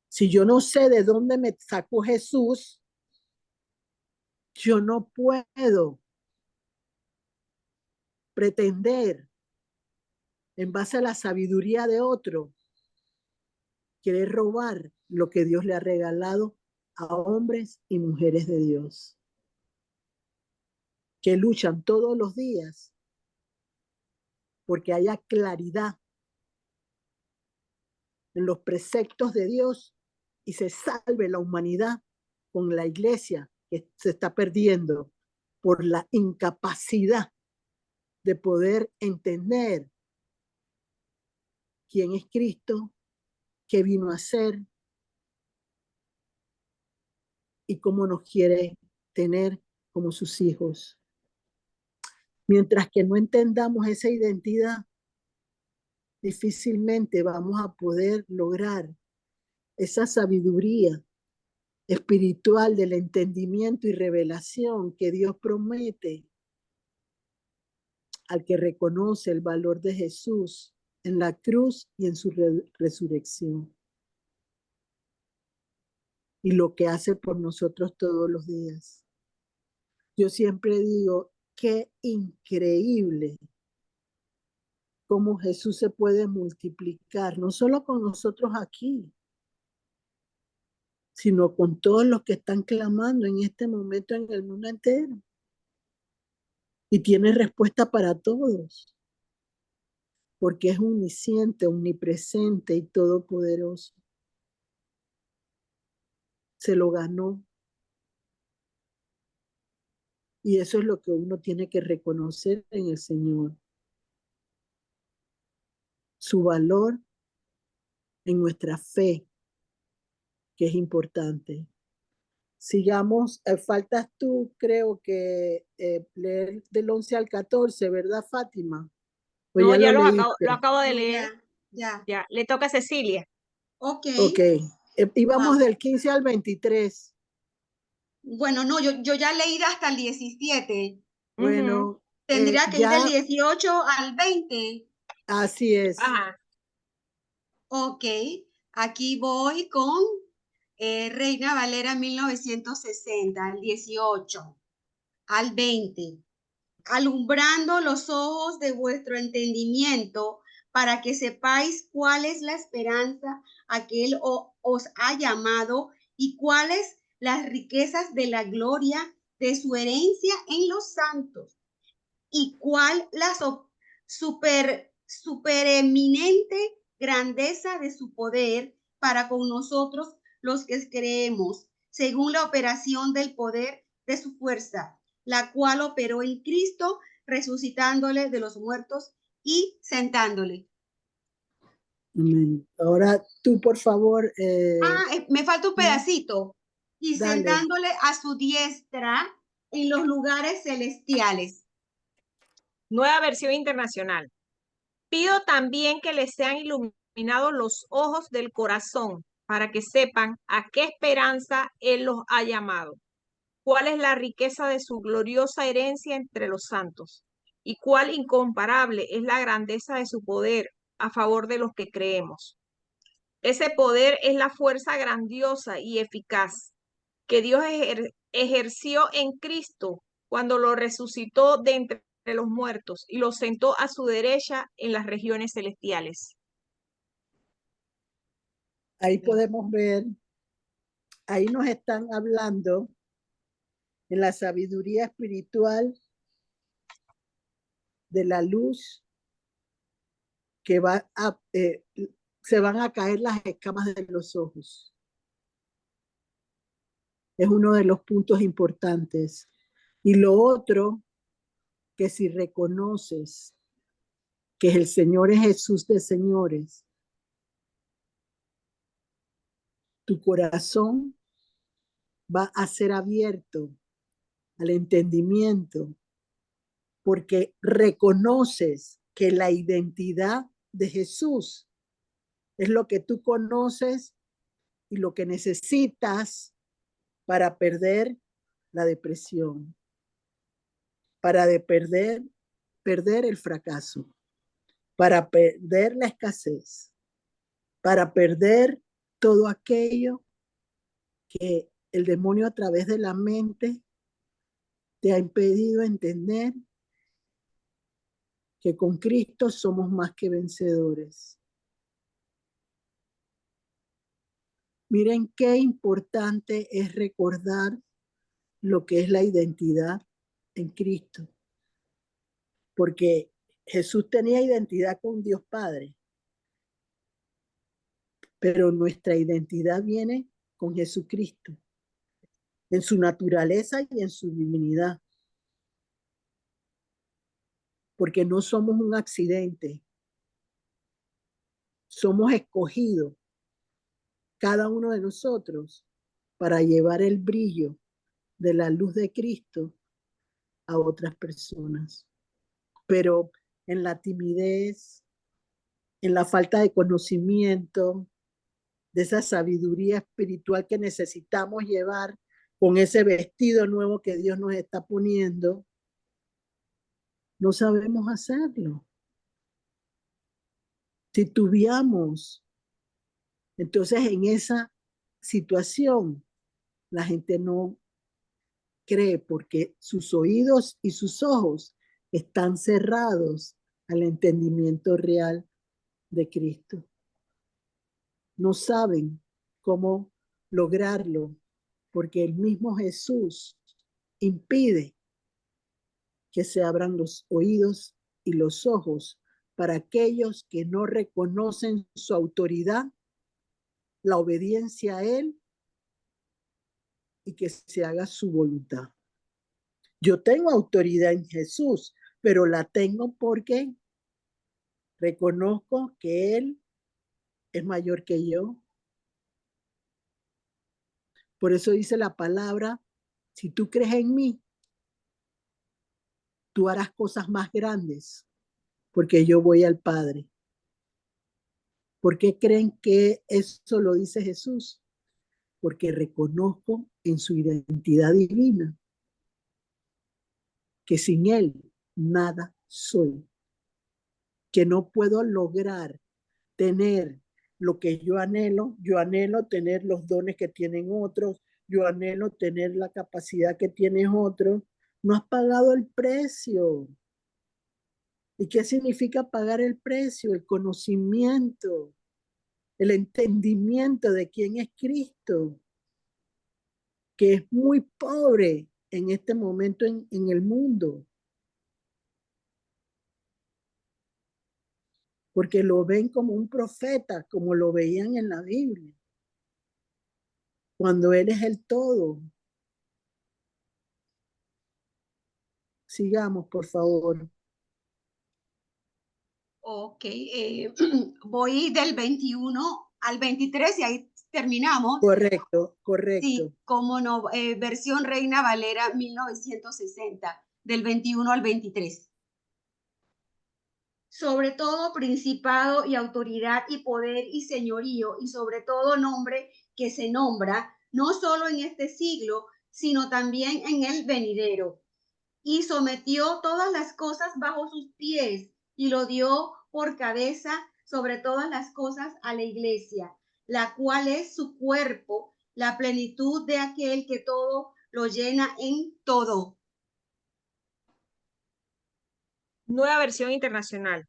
Si yo no sé de dónde me sacó Jesús, yo no puedo pretender, en base a la sabiduría de otro, querer robar lo que Dios le ha regalado a hombres y mujeres de Dios, que luchan todos los días porque haya claridad en los preceptos de Dios y se salve la humanidad con la iglesia que se está perdiendo por la incapacidad de poder entender quién es Cristo, qué vino a hacer y cómo nos quiere tener como sus hijos. Mientras que no entendamos esa identidad, difícilmente vamos a poder lograr esa sabiduría espiritual del entendimiento y revelación que Dios promete al que reconoce el valor de Jesús en la cruz y en su resurrección. Y lo que hace por nosotros todos los días. Yo siempre digo, qué increíble cómo Jesús se puede multiplicar, no solo con nosotros aquí, sino con todos los que están clamando en este momento en el mundo entero. Y tiene respuesta para todos, porque es omnisciente, omnipresente y todopoderoso. Se lo ganó. Y eso es lo que uno tiene que reconocer en el Señor. Su valor en nuestra fe, que es importante. Sigamos, faltas tú, creo que leer del 11 al 14, ¿verdad, Fátima? No, ya ya lo lo acabo de No, leer. ya. Ya, le toca a Cecilia. Ok. Ok, íbamos Wow. del 15 al 23. Bueno, no, yo ya leí hasta el 17. Bueno, Tendría que ir del ya 18 al 20. así es. Ajá. Ok, aquí voy con Reina Valera 1960, al 18, al 20. Alumbrando los ojos de vuestro entendimiento para que sepáis cuál es la esperanza a que Él os ha llamado y cuáles las riquezas de la gloria de su herencia en los santos y cuál la supereminente grandeza de su poder para con nosotros los que creemos, según la operación del poder de su fuerza, la cual operó en Cristo, resucitándole de los muertos y sentándole. Amén. Ahora tú, por favor. Me falta un pedacito. Y dale. sentándole a su diestra en los lugares celestiales. Nueva versión internacional. Pido también que les sean iluminados los ojos del corazón para que sepan a qué esperanza Él los ha llamado, cuál es la riqueza de su gloriosa herencia entre los santos y cuál incomparable es la grandeza de su poder a favor de los que creemos. Ese poder es la fuerza grandiosa y eficaz que Dios ejerció en Cristo cuando lo resucitó de entre los muertos y lo sentó a su derecha en las regiones celestiales. Ahí podemos ver, ahí nos están hablando en la sabiduría espiritual de la luz que se van a caer las escamas de los ojos. Es uno de los puntos importantes. Y lo otro, que si reconoces que el Señor es Jesús de señores, tu corazón va a ser abierto al entendimiento, porque reconoces que la identidad de Jesús es lo que tú conoces y lo que necesitas para perder la depresión, para perder el fracaso, para perder la escasez, para perder todo aquello que el demonio a través de la mente te ha impedido entender que con Cristo somos más que vencedores. Miren qué importante es recordar lo que es la identidad en Cristo, porque Jesús tenía identidad con Dios Padre, pero nuestra identidad viene con Jesucristo, en su naturaleza y en su divinidad, porque no somos un accidente, somos escogidos, cada uno de nosotros, para llevar el brillo de la luz de Cristo a otras personas. Pero en la timidez, en la falta de conocimiento, de esa sabiduría espiritual que necesitamos llevar con ese vestido nuevo que Dios nos está poniendo, no sabemos hacerlo. Titubeamos. Entonces, en esa situación, la gente no cree porque sus oídos y sus ojos están cerrados al entendimiento real de Cristo. No saben cómo lograrlo porque el mismo Jesús impide que se abran los oídos y los ojos para aquellos que no reconocen su autoridad, la obediencia a Él y que se haga su voluntad. Yo tengo autoridad en Jesús, pero la tengo porque reconozco que Él es mayor que yo. Por eso dice la palabra, si tú crees en mí, tú harás cosas más grandes, porque yo voy al Padre. ¿Por qué creen que eso lo dice Jesús? Porque reconozco en su identidad divina que sin Él nada soy, que no puedo lograr tener lo que yo anhelo tener los dones que tienen otros, yo anhelo tener la capacidad que tienen otros. No has pagado el precio. ¿Y qué significa pagar el precio? El conocimiento, el entendimiento de quién es Cristo, que es muy pobre en este momento en el mundo. Porque lo ven como un profeta, como lo veían en la Biblia, cuando Él es el todo. Sigamos, por favor. Ok, voy del 21 al 23 y ahí terminamos. Correcto, correcto. Sí, cómo no, versión Reina Valera 1960, del 21 al 23. Sobre todo principado y autoridad y poder y señorío y sobre todo nombre que se nombra, no solo en este siglo, sino también en el venidero. Y sometió todas las cosas bajo sus pies y lo dio por cabeza sobre todas las cosas a la iglesia, la cual es su cuerpo, la plenitud de aquel que todo lo llena en todo. Nueva versión internacional.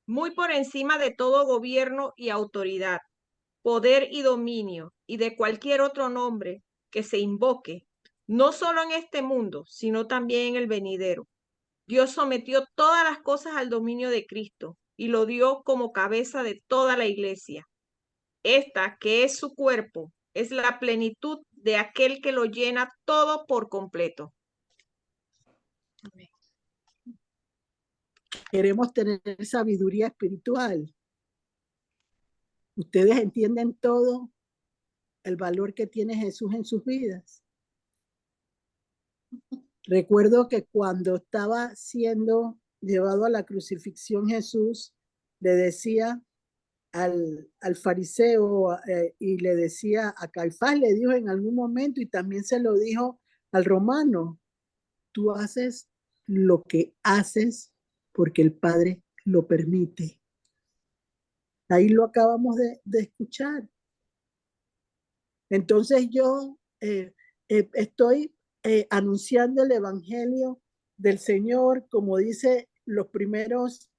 Muy por encima de todo gobierno y autoridad, poder y dominio, y de cualquier otro nombre que se invoque, no solo en este mundo, sino también en el venidero. Dios sometió todas las cosas al dominio de Cristo y lo dio como cabeza de toda la iglesia. Esta, que es su cuerpo, es la plenitud de aquel que lo llena todo por completo. Amén. Queremos tener sabiduría espiritual. Ustedes entienden todo el valor que tiene Jesús en sus vidas. Recuerdo que cuando estaba siendo llevado a la crucifixión, Jesús le decía al fariseo y le decía a Caifás, le dijo en algún momento, y también se lo dijo al romano: tú haces lo que haces porque el Padre lo permite. Ahí lo acabamos de escuchar. Entonces yo estoy anunciando el evangelio del Señor, como dice los primeros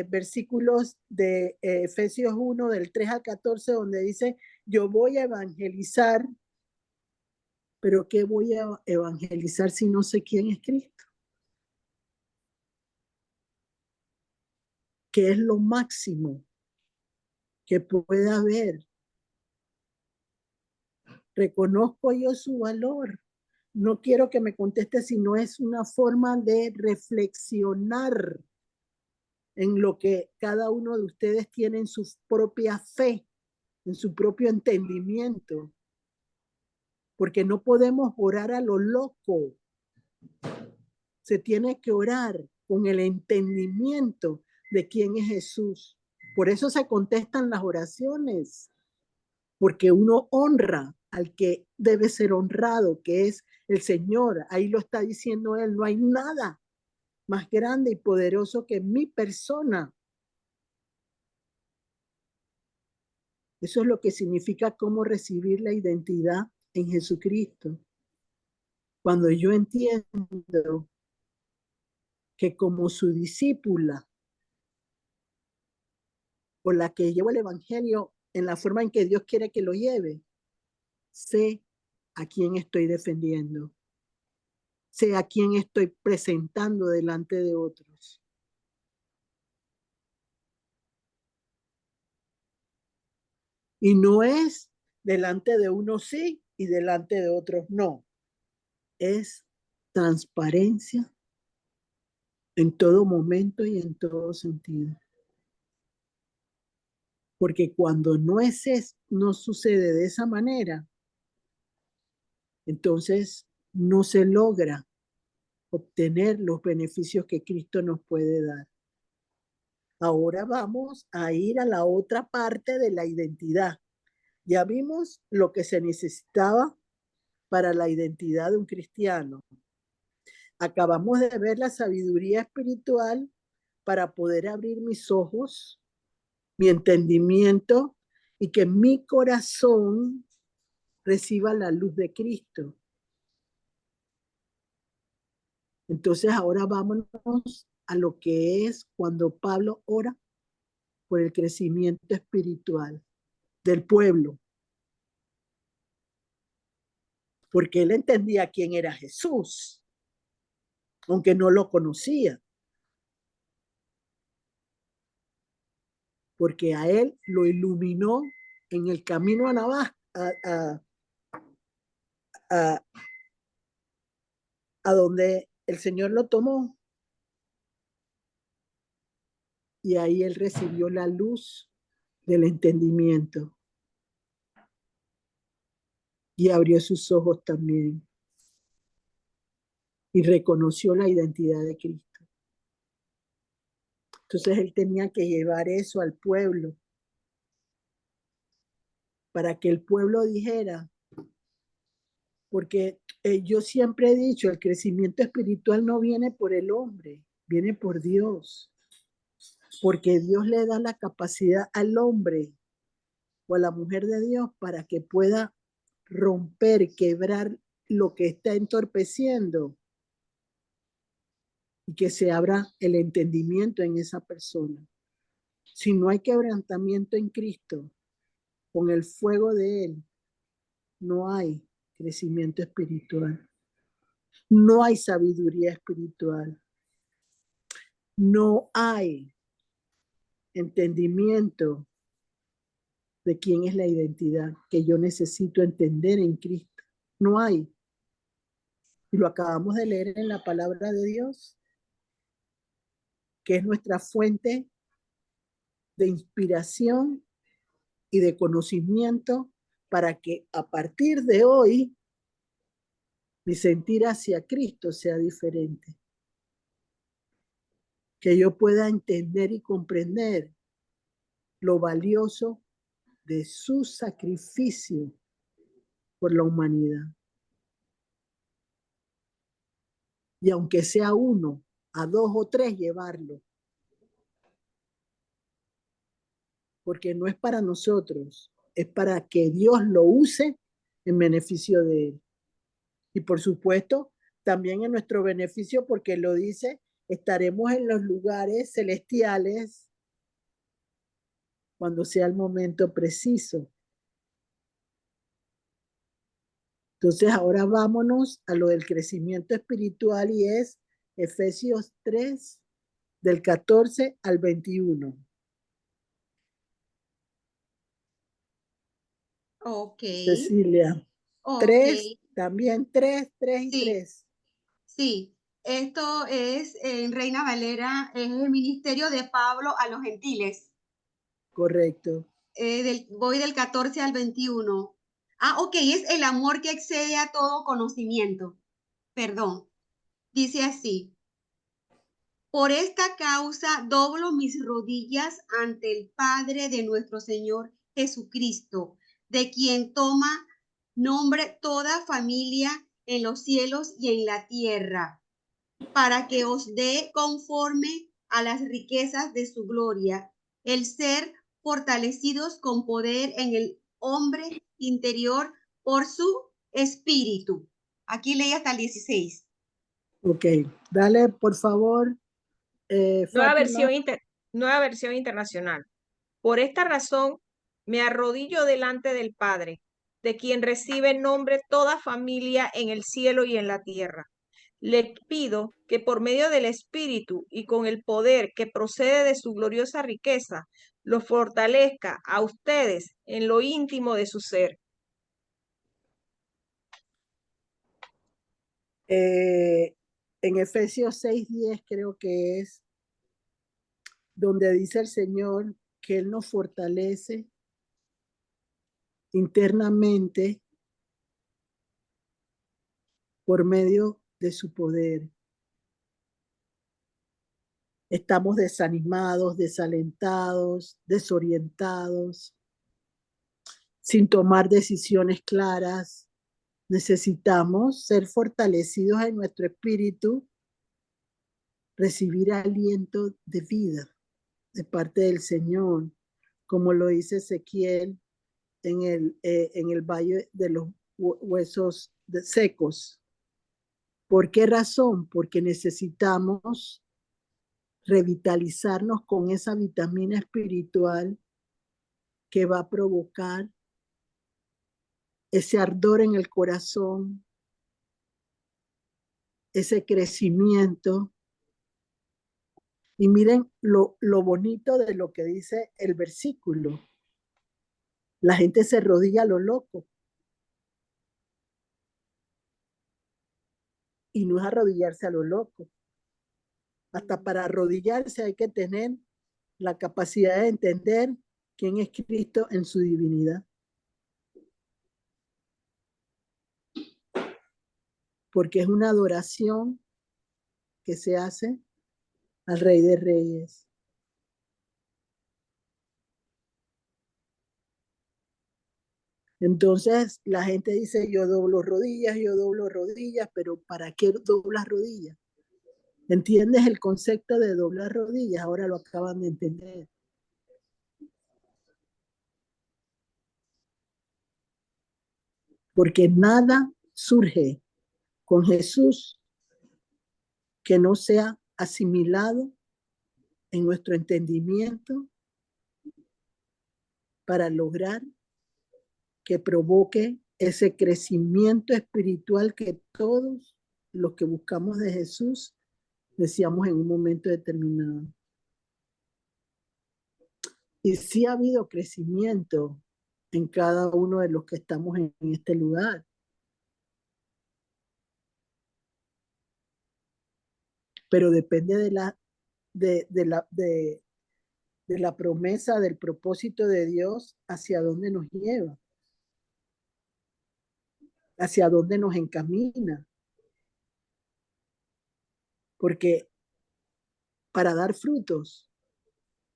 versículos de Efesios 1, del 3 al 14, donde dice: yo voy a evangelizar, pero ¿qué voy a evangelizar si no sé quién es Cristo? ¿Qué es lo máximo que pueda haber? ¿Reconozco yo su valor? No quiero que me conteste si no es una forma de reflexionar en lo que cada uno de ustedes tiene en su propia fe, en su propio entendimiento. Porque no podemos orar a lo loco. Se tiene que orar con el entendimiento de quién es Jesús. Por eso se contestan las oraciones, porque uno honra al que debe ser honrado, que es el Señor. Ahí lo está diciendo él: no hay nada más grande y poderoso que mi persona. Eso es lo que significa cómo recibir la identidad en Jesucristo. Cuando yo entiendo que como su discípula, o la que llevo el evangelio en la forma en que Dios quiere que lo lleve, sé a quién estoy defendiendo, sé a quién estoy presentando delante de otros. Y no es delante de unos sí y delante de otros no. Es transparencia en todo momento y en todo sentido. Porque cuando no sucede de esa manera, entonces no se logra obtener los beneficios que Cristo nos puede dar. Ahora vamos a ir a la otra parte de la identidad. Ya vimos lo que se necesitaba para la identidad de un cristiano. Acabamos de ver la sabiduría espiritual para poder abrir mis ojos, mi entendimiento, y que mi corazón reciba la luz de Cristo. Entonces ahora vámonos a lo que es cuando Pablo ora por el crecimiento espiritual del pueblo. Porque él entendía quién era Jesús, aunque no lo conocía. Porque a él lo iluminó en el camino a donde el Señor lo tomó. Y ahí él recibió la luz del entendimiento. Y abrió sus ojos también. Y reconoció la identidad de Cristo. Entonces él tenía que llevar eso al pueblo, para que el pueblo dijera, porque yo siempre he dicho, el crecimiento espiritual no viene por el hombre, viene por Dios. Porque Dios le da la capacidad al hombre o a la mujer de Dios para que pueda romper, quebrar lo que está entorpeciendo y que se abra el entendimiento en esa persona. Si no hay quebrantamiento en Cristo, con el fuego de Él, no hay crecimiento espiritual. No hay sabiduría espiritual. No hay entendimiento de quién es la identidad que yo necesito entender en Cristo. no hay. Y lo acabamos de leer en la palabra de Dios, que es nuestra fuente de inspiración y de conocimiento para que a partir de hoy mi sentir hacia Cristo sea diferente. Que yo pueda entender y comprender lo valioso de su sacrificio por la humanidad. Y aunque sea uno, a dos o tres, llevarlo. Porque no es para nosotros, es para que Dios lo use en beneficio de él. Y por supuesto, también en nuestro beneficio, porque lo dice, estaremos en los lugares celestiales cuando sea el momento preciso. Entonces, ahora vámonos a lo del crecimiento espiritual y es Efesios 3, del 14 al 21. Ok, Cecilia, ok, 3, también 3 y sí, 3. sí. Esto es en Reina Valera, es el ministerio de Pablo a los gentiles. Correcto. Voy del 14 al 21. Ah, ok, es el amor que excede a todo conocimiento. Perdón. Dice así: por esta causa doblo mis rodillas ante el Padre de nuestro Señor Jesucristo, de quien toma nombre toda familia en los cielos y en la tierra, para que os dé conforme a las riquezas de su gloria, el ser fortalecidos con poder en el hombre interior por su espíritu. Aquí leí hasta el 16. Ok, dale por favor, Nueva Fátima. Nueva versión internacional. Por esta razón me arrodillo delante del Padre, de quien recibe nombre toda familia en el cielo y en la tierra. Le pido que por medio del Espíritu y con el poder que procede de su gloriosa riqueza, los fortalezca a ustedes en lo íntimo de su ser. En Efesios 6:10 creo que es donde dice el Señor que Él nos fortalece internamente por medio de su poder. Estamos desanimados, desalentados, desorientados, sin tomar decisiones claras. Necesitamos ser fortalecidos en nuestro espíritu, recibir aliento de vida de parte del Señor, como lo dice Ezequiel en el valle de los huesos secos. ¿Por qué razón? Porque necesitamos revitalizarnos con esa vitamina espiritual que va a provocar ese ardor en el corazón, ese crecimiento. Y miren lo bonito de lo que dice el versículo. La gente se arrodilla a lo loco. Y no es arrodillarse a lo loco. Hasta para arrodillarse hay que tener la capacidad de entender quién es Cristo en su divinidad. Porque es una adoración que se hace al Rey de Reyes. Entonces la gente dice, yo doblo rodillas, pero ¿para qué doblas rodillas? ¿Entiendes el concepto de doblar rodillas? Ahora lo acaban de entender. Porque nada surge con Jesús que no sea asimilado en nuestro entendimiento para lograr que provoque ese crecimiento espiritual que todos los que buscamos de Jesús deseamos en un momento determinado. Y sí ha habido crecimiento en cada uno de los que estamos en este lugar. pero depende de la promesa, del propósito de Dios, hacia dónde nos lleva, hacia dónde nos encamina. Porque para dar frutos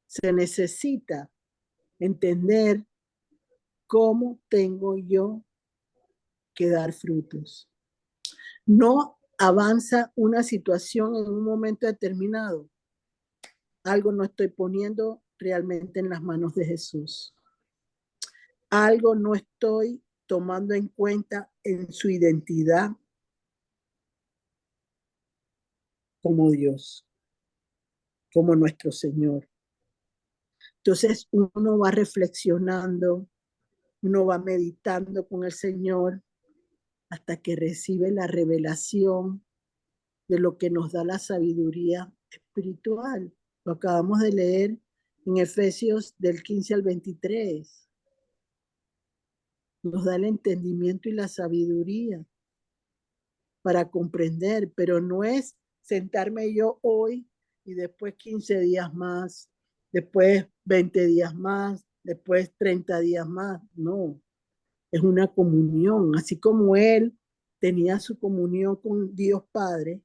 se necesita entender cómo tengo yo que dar frutos. No avanza una situación en un momento determinado. Algo no estoy poniendo realmente en las manos de Jesús. Algo no estoy tomando en cuenta en su identidad como Dios, como nuestro Señor. Entonces uno va reflexionando, uno va meditando con el Señor hasta que recibe la revelación de lo que nos da la sabiduría espiritual. Lo acabamos de leer en Efesios del 15 al 23. Nos da el entendimiento y la sabiduría para comprender, pero no es sentarme yo hoy y después 15 días más, después 20 días más, después 30 días más. No, es una comunión. Así como él tenía su comunión con Dios Padre,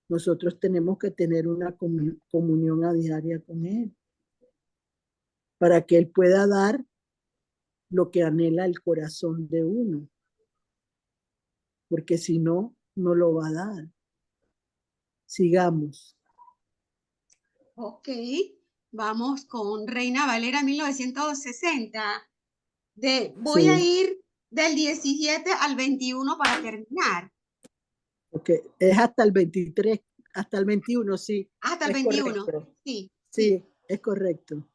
nosotros tenemos que tener una comunión a diaria con él para que él pueda dar lo que anhela el corazón de uno, porque si no, no lo va a dar. Sigamos. Ok, vamos con Reina Valera 1960. Voy a Sí, ir del 17 al 21 para terminar. ok. Es hasta el 23, hasta el 21, sí. Hasta el Es 21. correcto. Sí, sí. Sí, es correcto.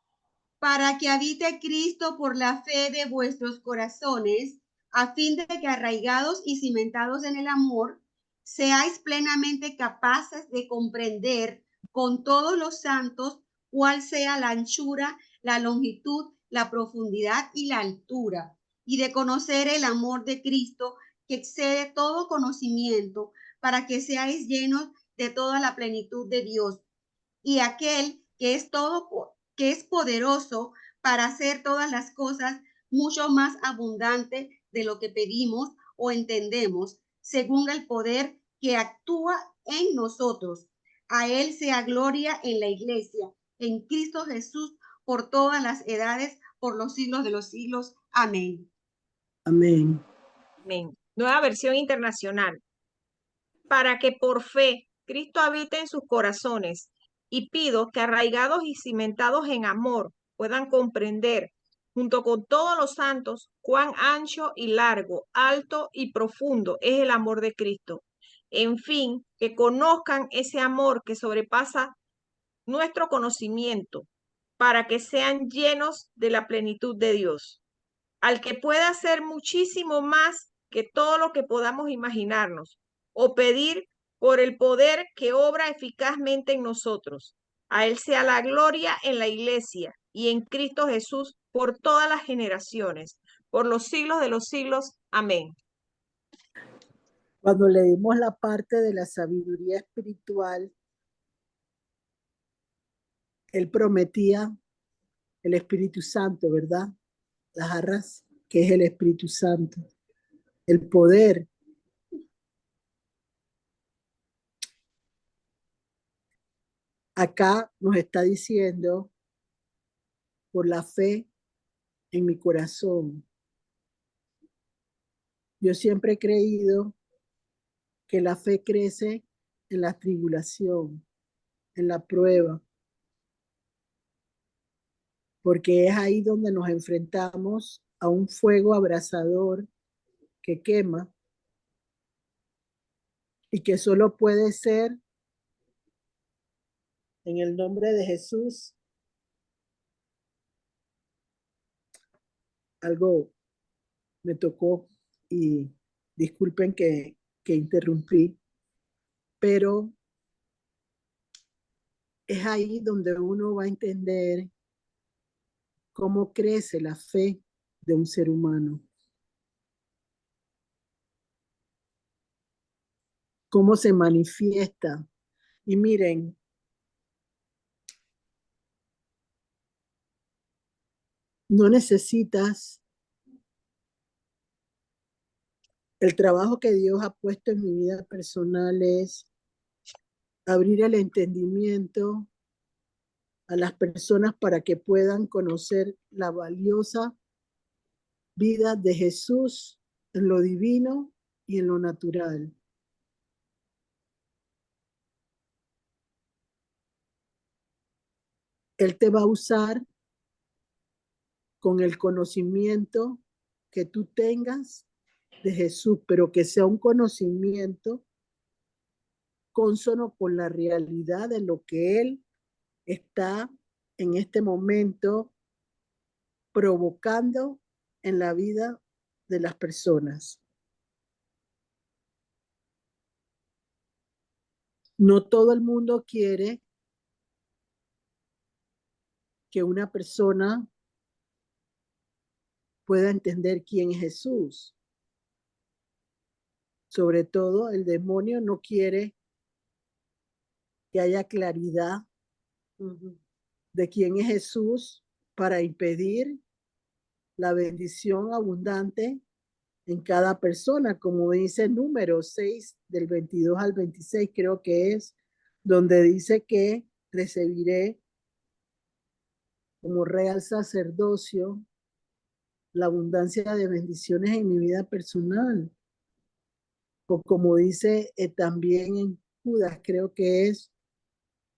Para que habite Cristo por la fe de vuestros corazones, a fin de que arraigados y cimentados en el amor, seáis plenamente capaces de comprender con todos los santos cuál sea la anchura, la longitud, la profundidad y la altura, y de conocer el amor de Cristo que excede todo conocimiento, para que seáis llenos de toda la plenitud de Dios. Y aquel que es poderoso para hacer todas las cosas mucho más abundante de lo que pedimos o entendemos, según el poder que actúa en nosotros. A él sea gloria en la iglesia, en Cristo Jesús, por todas las edades, por los siglos de los siglos. Amén. Amén. Amén. Nueva versión internacional. Para que por fe Cristo habite en sus corazones, y pido que arraigados y cimentados en amor puedan comprender, junto con todos los santos, cuán ancho y largo, alto y profundo es el amor de Cristo. En fin, que conozcan ese amor que sobrepasa nuestro conocimiento, para que sean llenos de la plenitud de Dios, al que pueda hacer muchísimo más que todo lo que podamos imaginarnos o pedir por el poder que obra eficazmente en nosotros. A Él sea la gloria en la iglesia y en Cristo Jesús por todas las generaciones, por los siglos de los siglos. Amén. Cuando leímos la parte de la sabiduría espiritual, él prometía el Espíritu Santo, ¿verdad? Las arras, que es el Espíritu Santo. El poder. Acá nos está diciendo, por la fe en mi corazón. Yo siempre he creído que la fe crece en la tribulación, en la prueba, porque es ahí donde nos enfrentamos a un fuego abrasador que quema y que solo puede ser en el nombre de Jesús. Algo me tocó y disculpen que interrumpí, pero es ahí donde uno va a entender cómo crece la fe de un ser humano, cómo se manifiesta Y miren, no necesitas el trabajo que Dios ha puesto en mi vida personal es abrir el entendimiento a las personas para que puedan conocer la valiosa vida de Jesús en lo divino y en lo natural. Él te va a usar con el conocimiento que tú tengas de Jesús, pero que sea un conocimiento consono con la realidad de lo que Él está en este momento provocando en la vida de las personas. No todo el mundo quiere que una persona pueda entender quién es Jesús. Sobre todo el demonio no quiere que haya claridad de quién es Jesús para impedir la bendición abundante en cada persona, como dice Números 6, del 22 al 26, creo que es, donde dice que recibiré como real sacerdocio la abundancia de bendiciones en mi vida personal. O como dice también en Judas, creo que es,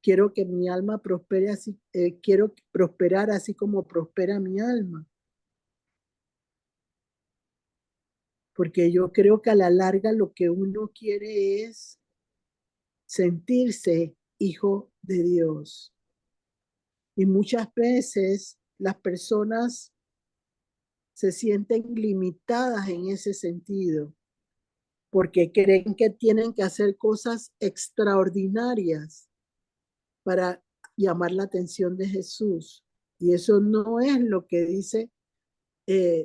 quiero que mi alma prospere así, quiero prosperar así como prospera mi alma. Porque yo creo que a la larga lo que uno quiere es sentirse hijo de Dios. Y muchas veces las personas se sienten limitadas en ese sentido, porque creen que tienen que hacer cosas extraordinarias para llamar la atención de Jesús. Y eso no es lo que dice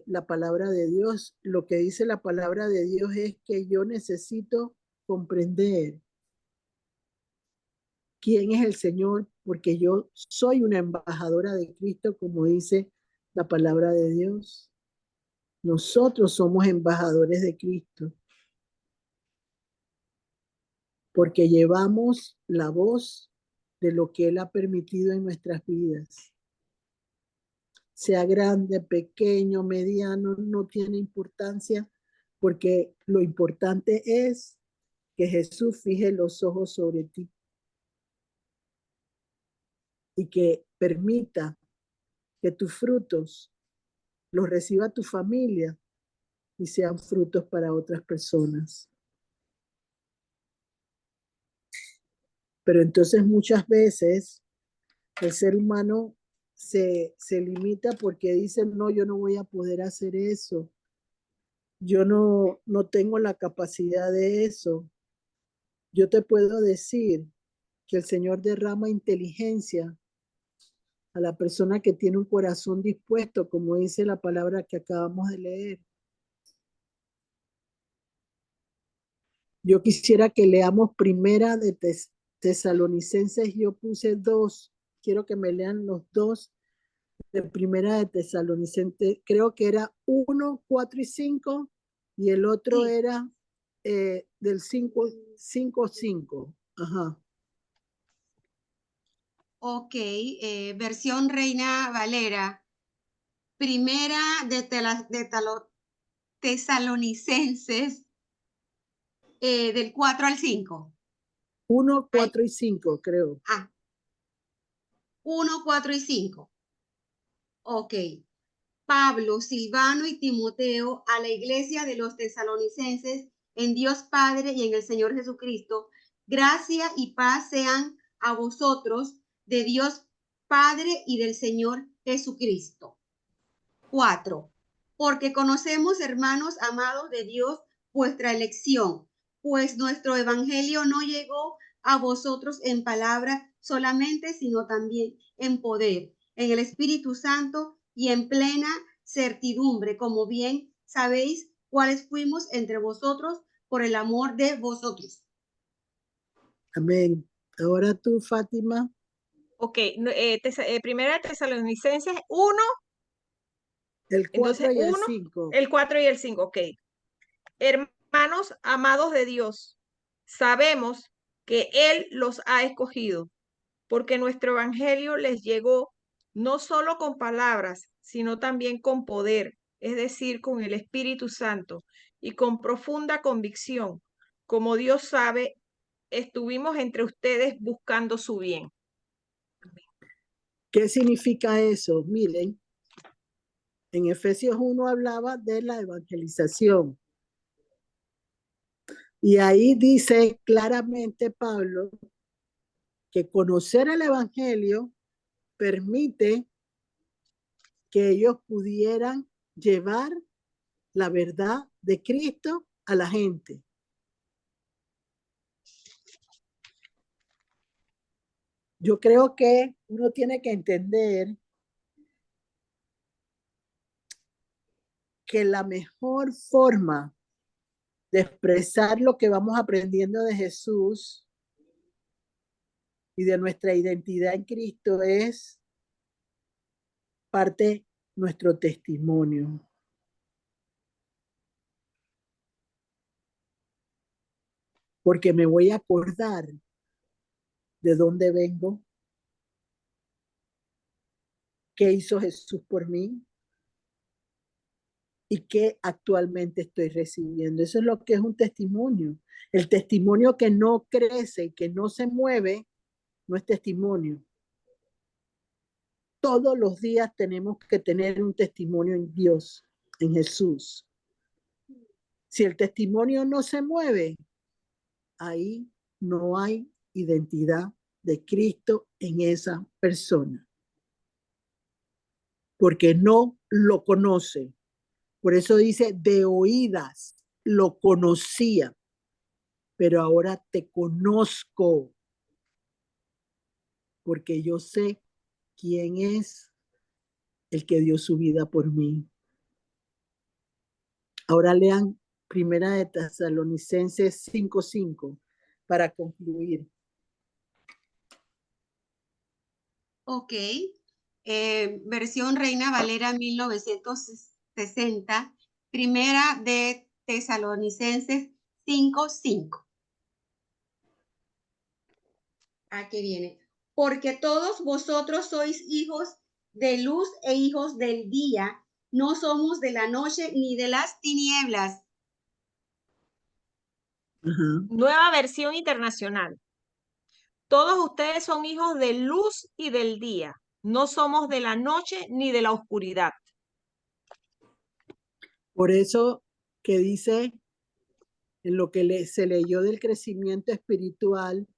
la palabra de Dios. Lo que dice la palabra de Dios es que yo necesito comprender quién es el Señor, porque yo soy una embajadora de Cristo, como dice la palabra de Dios. Nosotros somos embajadores de Cristo, porque llevamos la voz de lo que Él ha permitido en nuestras vidas. Sea grande, pequeño, mediano, no tiene importancia, porque lo importante es que Jesús fije los ojos sobre ti y que permita que tus frutos los reciba tu familia y sean frutos para otras personas. Pero entonces muchas veces el ser humano se limita porque dice, no, yo no voy a poder hacer eso. Yo no tengo la capacidad de eso. Yo te puedo decir que el Señor derrama inteligencia a la persona que tiene un corazón dispuesto, como dice la palabra que acabamos de leer. Yo quisiera que leamos primera de Tesalonicenses. Yo puse 2. Quiero que me lean los 2 de primera de Tesalonicenses. Creo que era 1, 4 y 5. Y el otro Sí. era del 5, 5. Ajá. Ok, versión Reina Valera. Primera de Tesalonicenses, del 4 al 5. 1, 4 y 5, creo. 1, 4 y 5. Ok. Pablo, Silvano y Timoteo a la iglesia de los tesalonicenses en Dios Padre y en el Señor Jesucristo, gracia y paz sean a vosotros de Dios Padre y del Señor Jesucristo. 4. Porque conocemos, hermanos amados de Dios, vuestra elección, pues nuestro evangelio no llegó a vosotros en palabra solamente, sino también en poder, en el Espíritu Santo y en plena certidumbre, como bien sabéis cuáles fuimos entre vosotros por el amor de vosotros. Amén. Ahora tú, Fátima. Ok, Primera de Tesalonicenses 1, El 4 entonces y el 1, 5. el 4 y el 5, ok. Hermanos amados de Dios, sabemos que Él los ha escogido, porque nuestro evangelio les llegó no solo con palabras, sino también con poder, es decir, con el Espíritu Santo y con profunda convicción. Como Dios sabe, estuvimos entre ustedes buscando su bien. ¿Qué significa eso? Miren, en Efesios 1 hablaba de la evangelización. Y ahí dice claramente Pablo que conocer el evangelio permite que ellos pudieran llevar la verdad de Cristo a la gente. Yo creo que uno tiene que entender que la mejor forma de expresar lo que vamos aprendiendo de Jesús y de nuestra identidad en Cristo es parte nuestro testimonio. Porque me voy a acordar de dónde vengo, qué hizo Jesús por mí y qué actualmente estoy recibiendo. Eso es lo que es un testimonio. El testimonio que no crece y que no se mueve no es testimonio. Todos los días tenemos que tener un testimonio en Dios, en Jesús. Si el testimonio no se mueve, ahí no hay identidad de Cristo en esa persona, porque no lo conoce. Por eso dice, de oídas lo conocía, pero ahora te conozco, porque yo sé quién es el que dio su vida por mí. Ahora lean Primera de Tesalonicenses 5:5 para concluir. Ok. Versión Reina Valera 1960. Primera de Tesalonicenses 5:5. Aquí viene. Porque todos vosotros sois hijos de luz e hijos del día. No somos de la noche ni de las tinieblas. Nueva versión internacional. Todos ustedes son hijos de luz y del día. No somos de la noche ni de la oscuridad. Por eso que dice en lo que se leyó del crecimiento espiritual,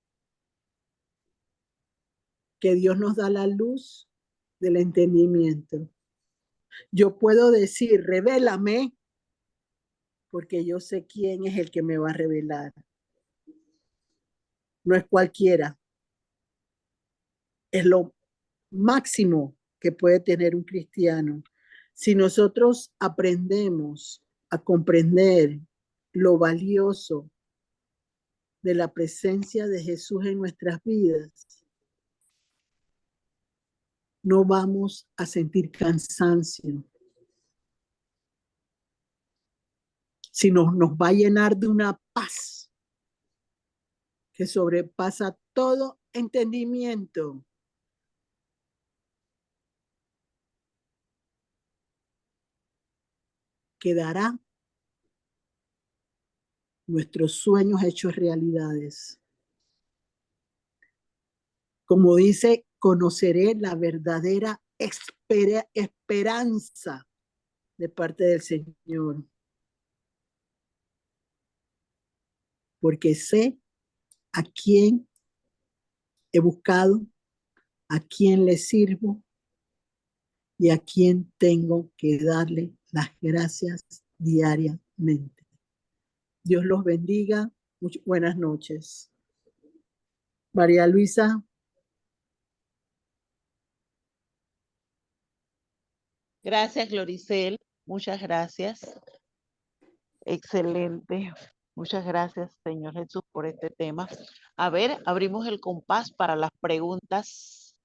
que Dios nos da la luz del entendimiento. Yo puedo decir, revélame, porque yo sé quién es el que me va a revelar. No es cualquiera. Es lo máximo que puede tener un cristiano. Si nosotros aprendemos a comprender lo valioso de la presencia de Jesús en nuestras vidas, no vamos a sentir cansancio, sino nos va a llenar de una paz que sobrepasa todo entendimiento. Quedará nuestros sueños hechos realidades. Como dice, conoceré la verdadera esperanza de parte del Señor. Porque sé a quién he buscado, a quién le sirvo y a quién tengo que darle las gracias diariamente. Dios los bendiga. Buenas noches. María Luisa. Gracias, Gloricel. Muchas gracias. Excelente. Muchas gracias, Señor Jesús, por este tema. A ver, abrimos el compás para las preguntas.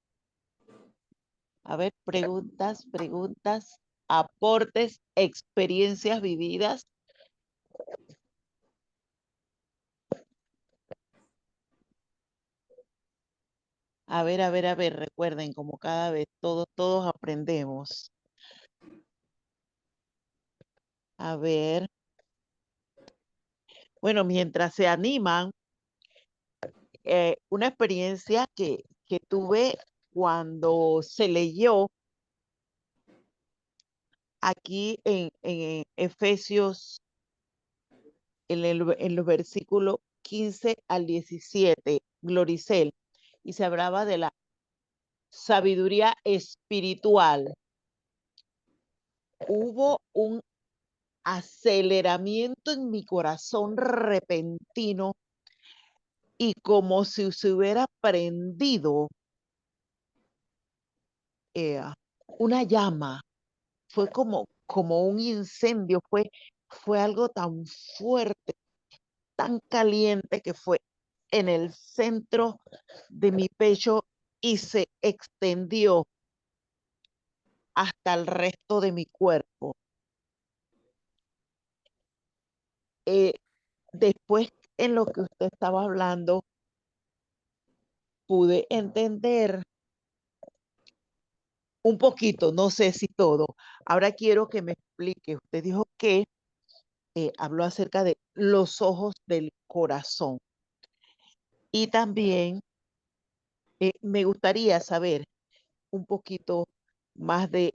A ver, preguntas, aportes, experiencias vividas. A ver, recuerden, como cada vez todos aprendemos. A ver. Bueno, mientras se animan, una experiencia que tuve cuando se leyó aquí en Efesios, en los versículos 15 al 17, Gloricel, y se hablaba de la sabiduría espiritual. Hubo un aceleramiento en mi corazón repentino y como si se hubiera prendido una llama. Fue como un incendio, fue algo tan fuerte, tan caliente que fue en el centro de mi pecho y se extendió hasta el resto de mi cuerpo. Después, en lo que usted estaba hablando, pude entender un poquito, no sé si todo. Ahora quiero que me explique. Usted dijo que habló acerca de los ojos del corazón. Y también me gustaría saber un poquito más de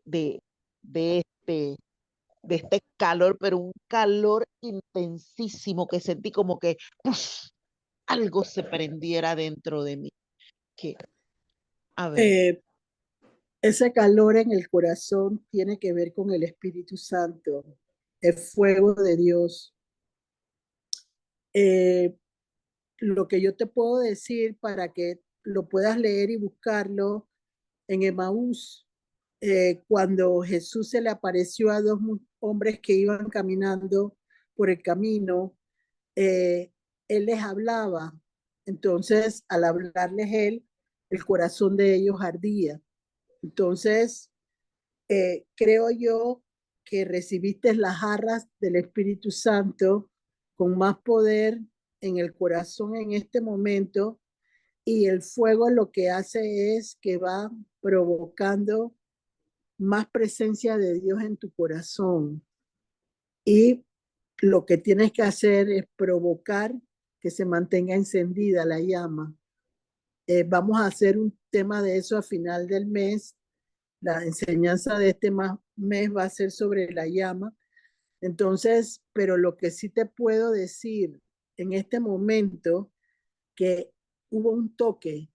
este calor, pero un calor intensísimo que sentí como que ¡puf! Algo se prendiera dentro de mí. Que, a ver, Ese calor en el corazón tiene que ver con el Espíritu Santo, el fuego de Dios. Lo que yo te puedo decir para que lo puedas leer y buscarlo en Emaús, cuando Jesús se le apareció a dos hombres que iban caminando por el camino, él les hablaba. Entonces, al hablarles él, el corazón de ellos ardía. Entonces, creo yo que recibiste las jarras del Espíritu Santo con más poder en el corazón en este momento, y el fuego lo que hace es que va provocando más presencia de Dios en tu corazón, y lo que tienes que hacer es provocar que se mantenga encendida la llama. Vamos a hacer un tema de eso a final del mes. La enseñanza de este mes va a ser sobre la llama. Entonces, pero lo que sí te puedo decir en este momento, que hubo un toque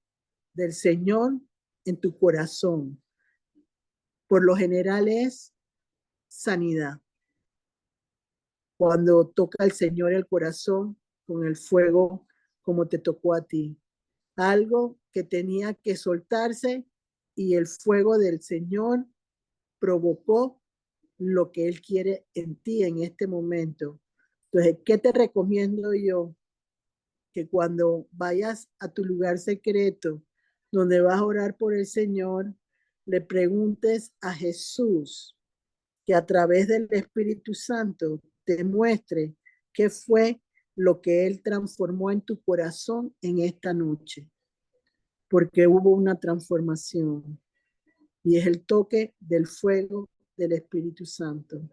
del Señor en tu corazón. Por lo general es sanidad. Cuando toca el Señor el corazón con el fuego, como te tocó a ti. Algo que tenía que soltarse, y el fuego del Señor provocó lo que Él quiere en ti en este momento. Entonces, ¿qué te recomiendo yo? Que cuando vayas a tu lugar secreto, donde vas a orar por el Señor, le preguntes a Jesús que a través del Espíritu Santo te muestre qué fue lo que Él transformó en tu corazón en esta noche, porque hubo una transformación, y es el toque del fuego del Espíritu Santo.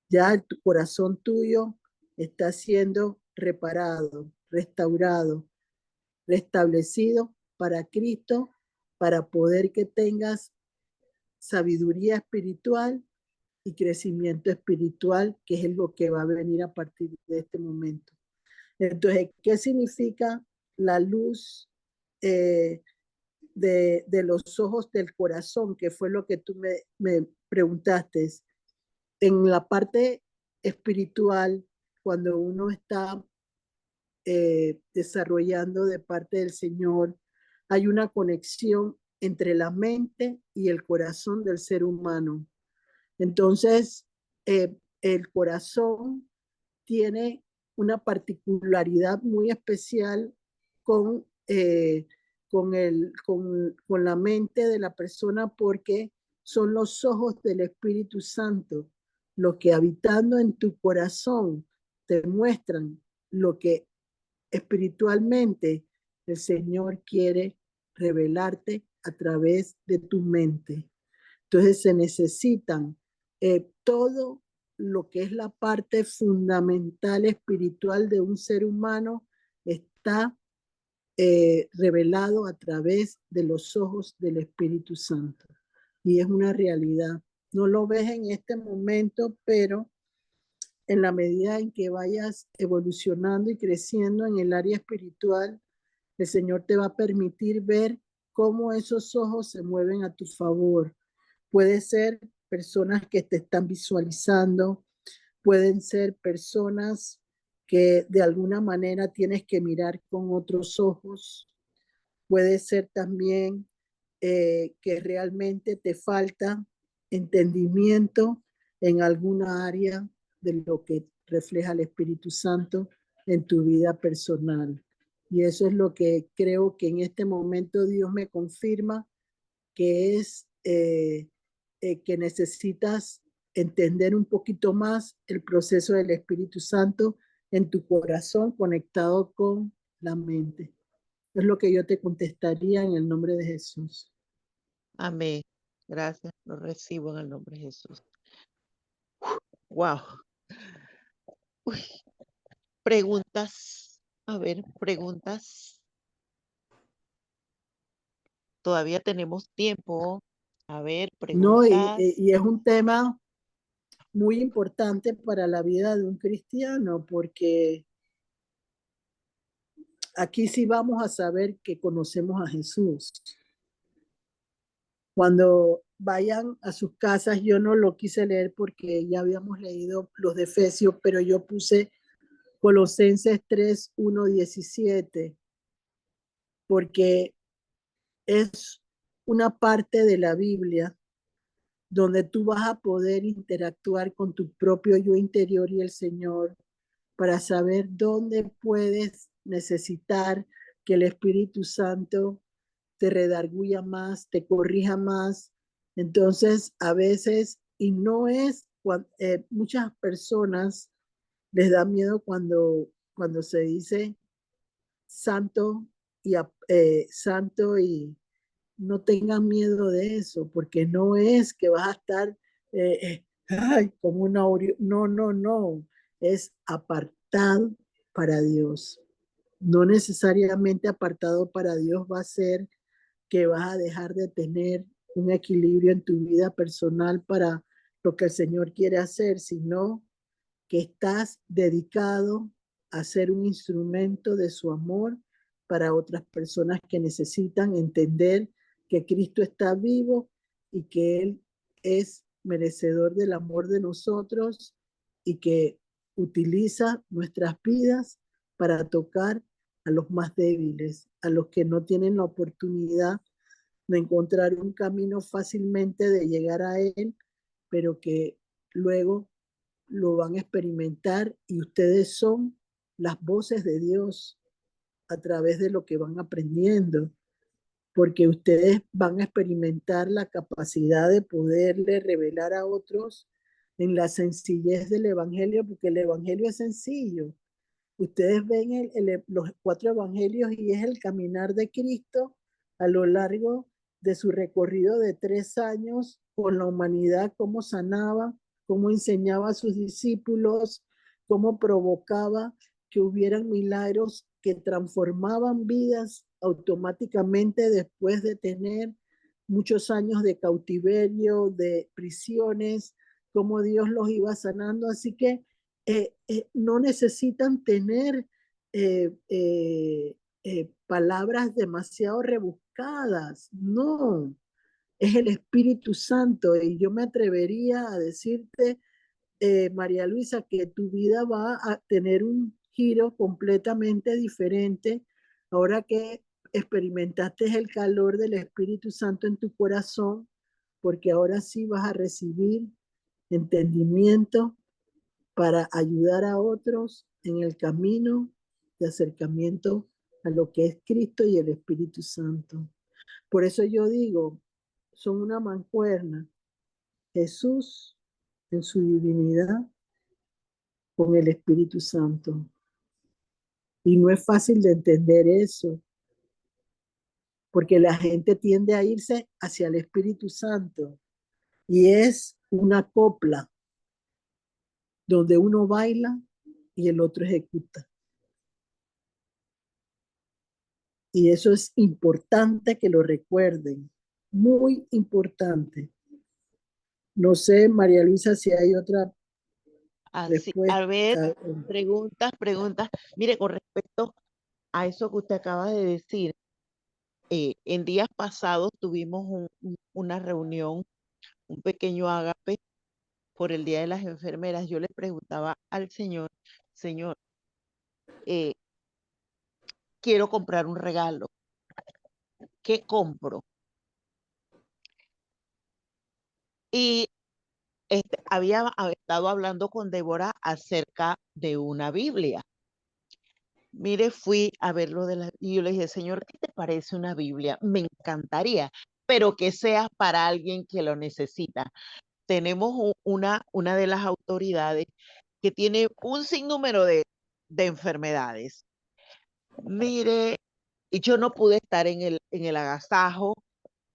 Ya el corazón tuyo está siendo reparado, restaurado, restablecido para Cristo, para poder que tengas sabiduría espiritual y crecimiento espiritual, que es lo que va a venir a partir de este momento. Entonces, ¿qué significa la luz de los ojos del corazón? Que fue lo que tú me preguntaste. En la parte espiritual, cuando uno está desarrollando de parte del Señor, hay una conexión entre la mente y el corazón del ser humano. Entonces, el corazón tiene una particularidad muy especial con, con la mente de la persona, porque son los ojos del Espíritu Santo los que habitando en tu corazón te muestran lo que espiritualmente el Señor quiere revelarte a través de tu mente. Entonces se necesitan todo lo que es la parte fundamental espiritual de un ser humano está revelado a través de los ojos del Espíritu Santo. Y es una realidad. No lo ves en este momento, pero en la medida en que vayas evolucionando y creciendo en el área espiritual, el Señor te va a permitir ver cómo esos ojos se mueven a tu favor. Puede ser personas que te están visualizando, pueden ser personas que de alguna manera tienes que mirar con otros ojos. Puede ser también que realmente te falta entendimiento en alguna área de lo que refleja el Espíritu Santo en tu vida personal. Y eso es lo que creo que en este momento Dios me confirma, que es que necesitas entender un poquito más el proceso del Espíritu Santo en tu corazón conectado con la mente. Es lo que yo te contestaría en el nombre de Jesús. Amén. Gracias, lo recibo en el nombre de Jesús. Wow. Uy, preguntas. A ver, preguntas. Todavía tenemos tiempo. A ver, No, preguntas. y es un tema muy importante para la vida de un cristiano, porque aquí sí vamos a saber que conocemos a Jesús. Cuando vayan a sus casas, yo no lo quise leer porque ya habíamos leído los de Efesios, pero yo puse Colosenses 3, 1, 17, porque es una parte de la Biblia donde tú vas a poder interactuar con tu propio yo interior y el Señor para saber dónde puedes necesitar que el Espíritu Santo te redarguya más, te corrija más. Entonces, a veces, y no es, muchas personas les da miedo cuando se dice santo santo, y no tengan miedo de eso, porque no es que vas a estar como una no, no, no, es apartado para Dios. No necesariamente apartado para Dios va a ser que vas a dejar de tener un equilibrio en tu vida personal para lo que el Señor quiere hacer, sino que estás dedicado a ser un instrumento de su amor para otras personas que necesitan entender que Cristo está vivo y que Él es merecedor del amor de nosotros y que utiliza nuestras vidas para tocar a los más débiles, a los que no tienen la oportunidad de encontrar un camino fácilmente de llegar a Él, pero que luego lo van a experimentar, y ustedes son las voces de Dios a través de lo que van aprendiendo, porque ustedes van a experimentar la capacidad de poderle revelar a otros en la sencillez del Evangelio, porque el Evangelio es sencillo. Ustedes ven los 4 evangelios y es el caminar de Cristo a lo largo de su recorrido de 3 años con la humanidad, cómo sanaba, cómo enseñaba a sus discípulos, cómo provocaba que hubieran milagros que transformaban vidas automáticamente después de tener muchos años de cautiverio, de prisiones, cómo Dios los iba sanando. Así que no necesitan tener palabras demasiado rebuscadas, no, es el Espíritu Santo. Y yo me atrevería a decirte, María Luisa, que tu vida va a tener un giro completamente diferente ahora que experimentaste el calor del Espíritu Santo en tu corazón, porque ahora sí vas a recibir entendimiento para ayudar a otros en el camino de acercamiento a lo que es Cristo y el Espíritu Santo. Por eso yo digo, son una mancuerna. Jesús en su divinidad con el Espíritu Santo. Y no es fácil de entender eso, porque la gente tiende a irse hacia el Espíritu Santo y es una copla donde uno baila y el otro ejecuta. Y eso es importante que lo recuerden, muy importante. No sé, María Luisa, si hay otra Así, respuesta. a ver, preguntas. Mire, con respecto a eso que usted acaba de decir, en días pasados tuvimos una reunión, un pequeño ágape por el Día de las Enfermeras. Yo le preguntaba al Señor, Señor, eh, quiero comprar un regalo. ¿Qué compro? Y había estado hablando con Débora acerca de una Biblia. Mire, fui a ver lo de la... Y yo le dije, Señor, ¿qué te parece una Biblia? Me encantaría, pero que sea para alguien que lo necesita. Tenemos una de las autoridades que tiene un sinnúmero de enfermedades. Mire, y yo no pude estar en el agasajo,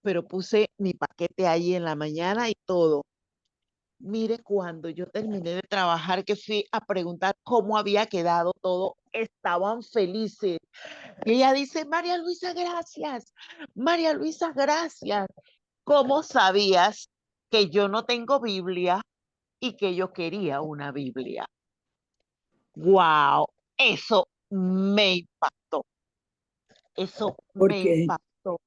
pero puse mi paquete ahí en la mañana y todo. Mire, cuando yo terminé de trabajar, que fui a preguntar cómo había quedado todo, estaban felices. Y ella dice, María Luisa, gracias. María Luisa, gracias. ¿Cómo sabías que yo no tengo Biblia y que yo quería una Biblia? ¡Wow! Eso me impactó. Eso me Porque impactó.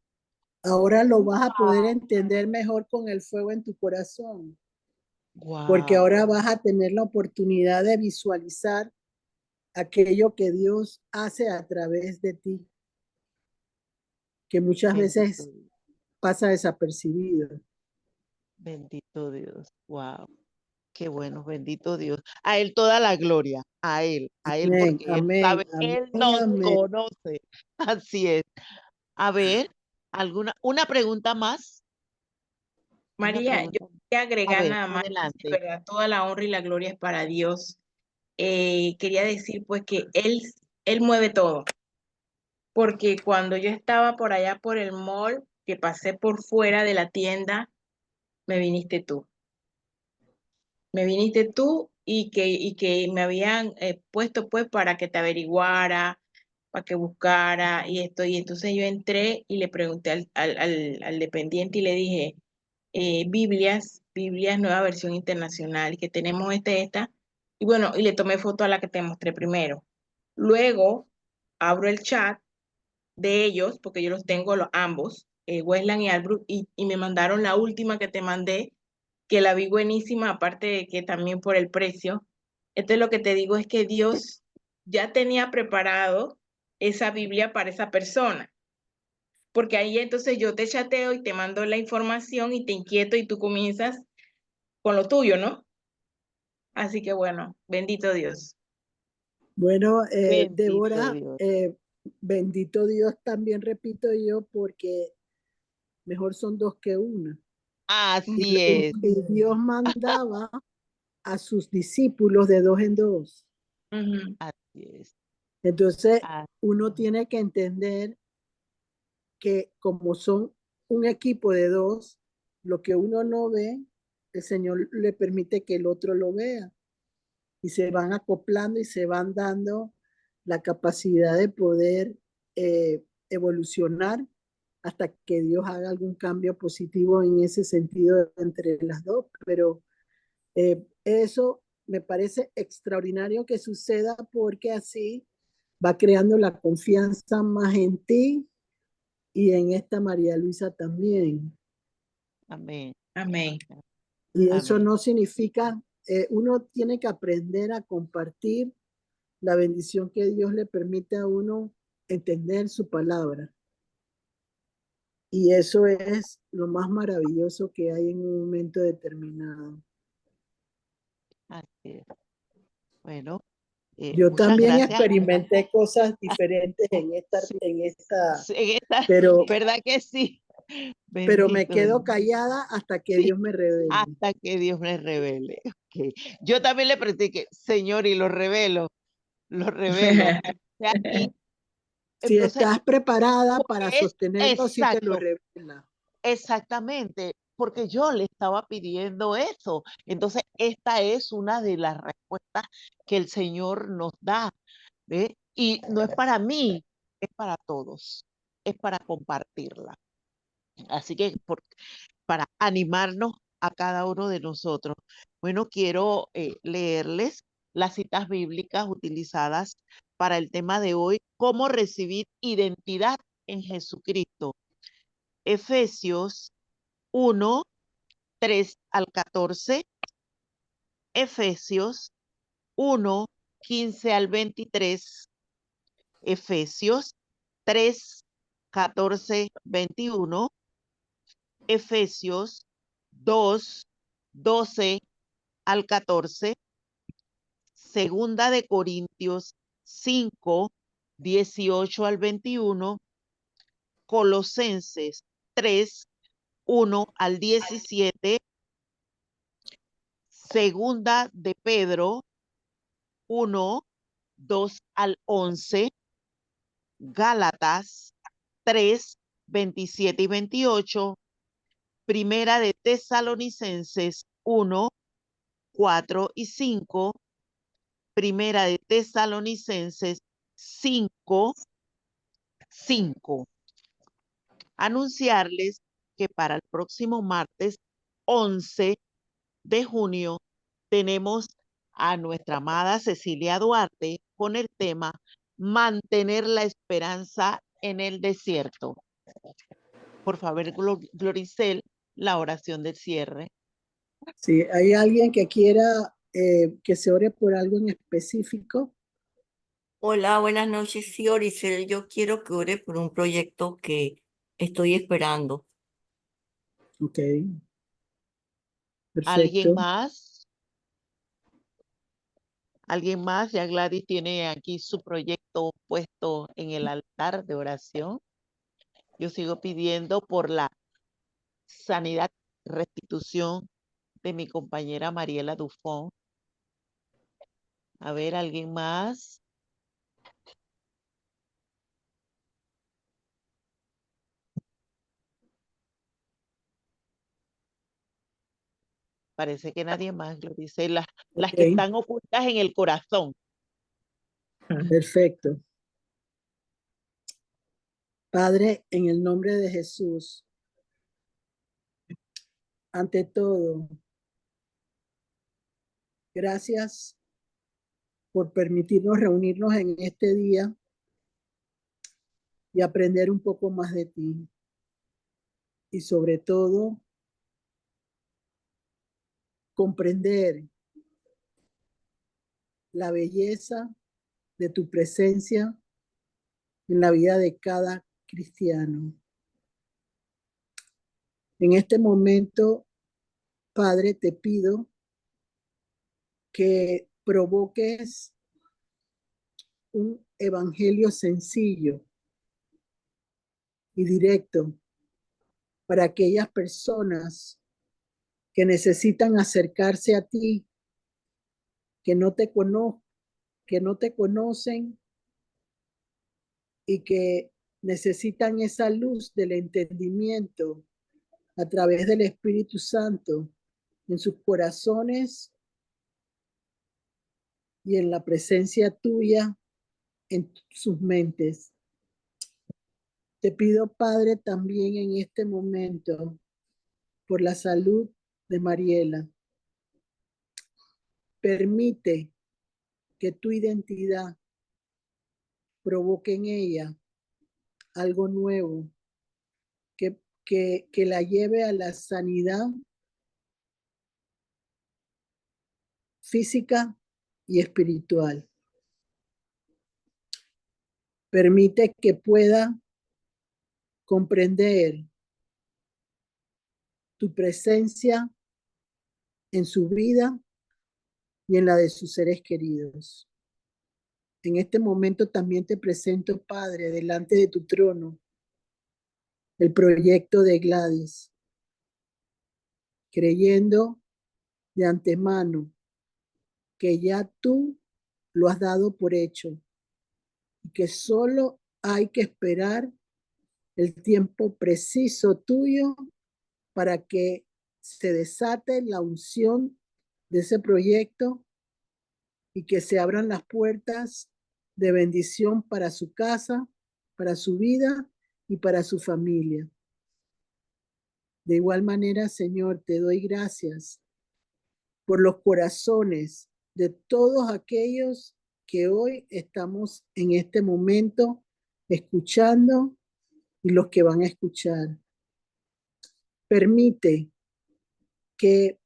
ahora lo vas a poder ¡Wow! entender mejor con el fuego en tu corazón. Porque ¡Wow! ahora vas a tener la oportunidad de visualizar aquello que Dios hace a través de ti, que muchas Bendito veces Dios. pasa desapercibido. Bendito Dios. ¡Wow! Qué bueno, bendito Dios. A Él toda la gloria, a Él, Amén, porque Él amén, sabe, amén, Él nos amén. conoce. Así es. A ver, una pregunta más. Una María, yo pregunta. quería A agregar ver, nada más, de adelante. verdad, toda la honra y la gloria es para Dios. Quería decir pues que Él mueve todo, porque cuando yo estaba por allá por el mall, que pasé por fuera de la tienda, me viniste tú. Me viniste tú y que me habían puesto pues para que te averiguara, para que buscara y esto. Y entonces yo entré y le pregunté al dependiente y le dije, Biblias, nueva versión internacional, que tenemos esta. Y bueno, y le tomé foto a la que te mostré primero. Luego abro el chat de ellos, porque yo los tengo ambos, Westland y Albrook, y me mandaron la última que te mandé, que la vi buenísima, aparte de que también por el precio. Entonces lo que te digo es que Dios ya tenía preparado esa Biblia para esa persona, porque ahí entonces yo te chateo y te mando la información y te inquieto y tú comienzas con lo tuyo, ¿no? Así que bueno, bendito Dios. Bueno, Bendito Débora, Dios. bendito Dios también repito yo, porque mejor son dos que una. Y, Así es. y Dios mandaba a sus discípulos de dos en dos. Ujú. Así es. Entonces, Así uno es. tiene que entender que como son un equipo de dos, lo que uno no ve, el Señor le permite que el otro lo vea. Y se van acoplando y se van dando la capacidad de poder evolucionar hasta que Dios haga algún cambio positivo en ese sentido entre las dos. Pero eso me parece extraordinario que suceda, porque así va creando la confianza más en ti y en esta María Luisa también. Amén. Amén. Y eso Amén. no significa, uno tiene que aprender a compartir la bendición que Dios le permite a uno entender su palabra. Y eso es lo más maravilloso que hay en un momento determinado. Así es. Bueno, Yo muchas también gracias. experimenté cosas diferentes en Sí, esta, sí, en esta, pero ¿verdad que sí? me Bendito, quedo bendito. callada hasta que Sí, Dios me revele. hasta que Dios me revele. Ok. Yo también le prediqué, Señor, y lo revelo, lo revelo. O sea, y Si entonces, estás preparada para es sostenerlo, si te lo exacto, revela. exactamente, porque yo le estaba pidiendo eso. Entonces, esta es una de las respuestas que el Señor nos da, ¿ve? Y no es para mí, es para todos, es para compartirla. Así que para animarnos a cada uno de nosotros. Bueno, quiero leerles las citas bíblicas utilizadas para el tema de hoy, cómo recibir identidad en Jesucristo. Efesios 1, 3 al 14, Efesios 1, 15 al 23, Efesios 3, 14, 21, Efesios 2, 12 al 14, Segunda de Corintios 5, 18 al 21, Colosenses 3, 1 al 17, Segunda de Pedro 1, 2 al 11, Gálatas 3, 27 y 28, Primera de Tesalonicenses 1, 4 y 5, Primera de Tesalonicenses 5, 5. Anunciarles que para el próximo martes 11 de junio tenemos a nuestra amada Cecilia Duarte con el tema Mantener la esperanza en el desierto. Por favor, Gloricel, la oración del cierre. Si hay alguien que quiera que se ore por algo en específico, Hola, buenas noches. Sí, Oricel, yo quiero que ore por un proyecto que estoy esperando. ok, ¿Alguien perfecto. más? ¿Alguien más? Ya Gladys tiene aquí su proyecto puesto en el altar de oración. Yo sigo pidiendo por la sanidad, restitución de mi compañera Mariela Dufón. A ver, ¿alguien más? Parece que nadie más, Glorice. Las que Ok, están ocultas en el corazón. perfecto. Padre, en el nombre de Jesús, ante todo, gracias por permitirnos reunirnos en este día y aprender un poco más de ti. Y sobre todo, comprender la belleza de tu presencia en la vida de cada cristiano. En este momento, Padre, te pido que provoques un evangelio sencillo y directo para aquellas personas que necesitan acercarse a ti, que no te conocen y que necesitan esa luz del entendimiento a través del Espíritu Santo en sus corazones y en la presencia tuya en sus mentes. Te pido, Padre, también en este momento por la salud de Mariela. Permite que tu identidad provoque en ella algo nuevo, que la lleve a la sanidad física y espiritual. Permite que pueda comprender tu presencia en su vida y en la de sus seres queridos. En este momento también te presento, Padre, delante de tu trono, el proyecto de Gladys, creyendo de antemano que ya tú lo has dado por hecho y que solo hay que esperar el tiempo preciso tuyo para que se desate la unción de ese proyecto y que se abran las puertas de bendición para su casa, para su vida y para su familia. De igual manera, Señor, te doy gracias por los corazones de todos aquellos que hoy estamos en este momento escuchando y los que van a escuchar. Permite que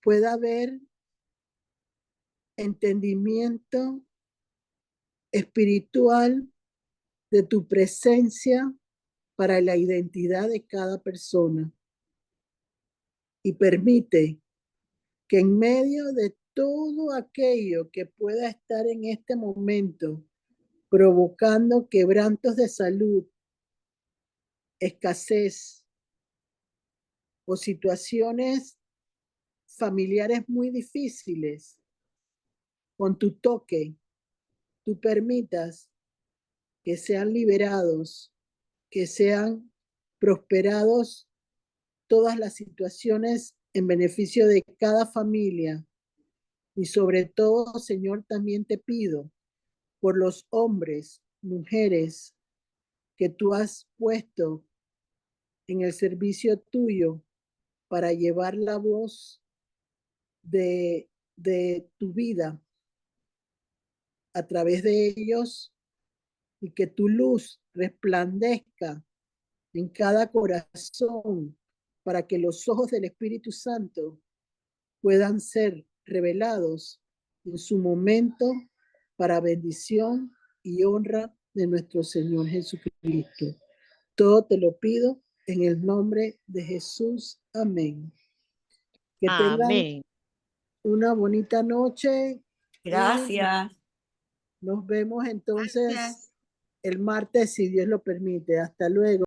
pueda haber entendimiento espiritual de tu presencia para la identidad de cada persona. Y permite que en medio de todo aquello que pueda estar en este momento provocando quebrantos de salud, escasez o situaciones familiares muy difíciles, con tu toque, tú permitas que sean liberados, que sean prosperados todas las situaciones en beneficio de cada familia. Y sobre todo, Señor, también te pido por los hombres, mujeres que tú has puesto en el servicio tuyo para llevar la voz de tu vida a través de ellos y que tu luz resplandezca en cada corazón para que los ojos del Espíritu Santo puedan ser revelados en su momento para bendición y honra de nuestro Señor Jesucristo. Todo te lo pido en el nombre de Jesús. Amén. Que tengan Amén. una bonita noche. Gracias. Nos vemos entonces Gracias. el martes, si Dios lo permite. Hasta luego.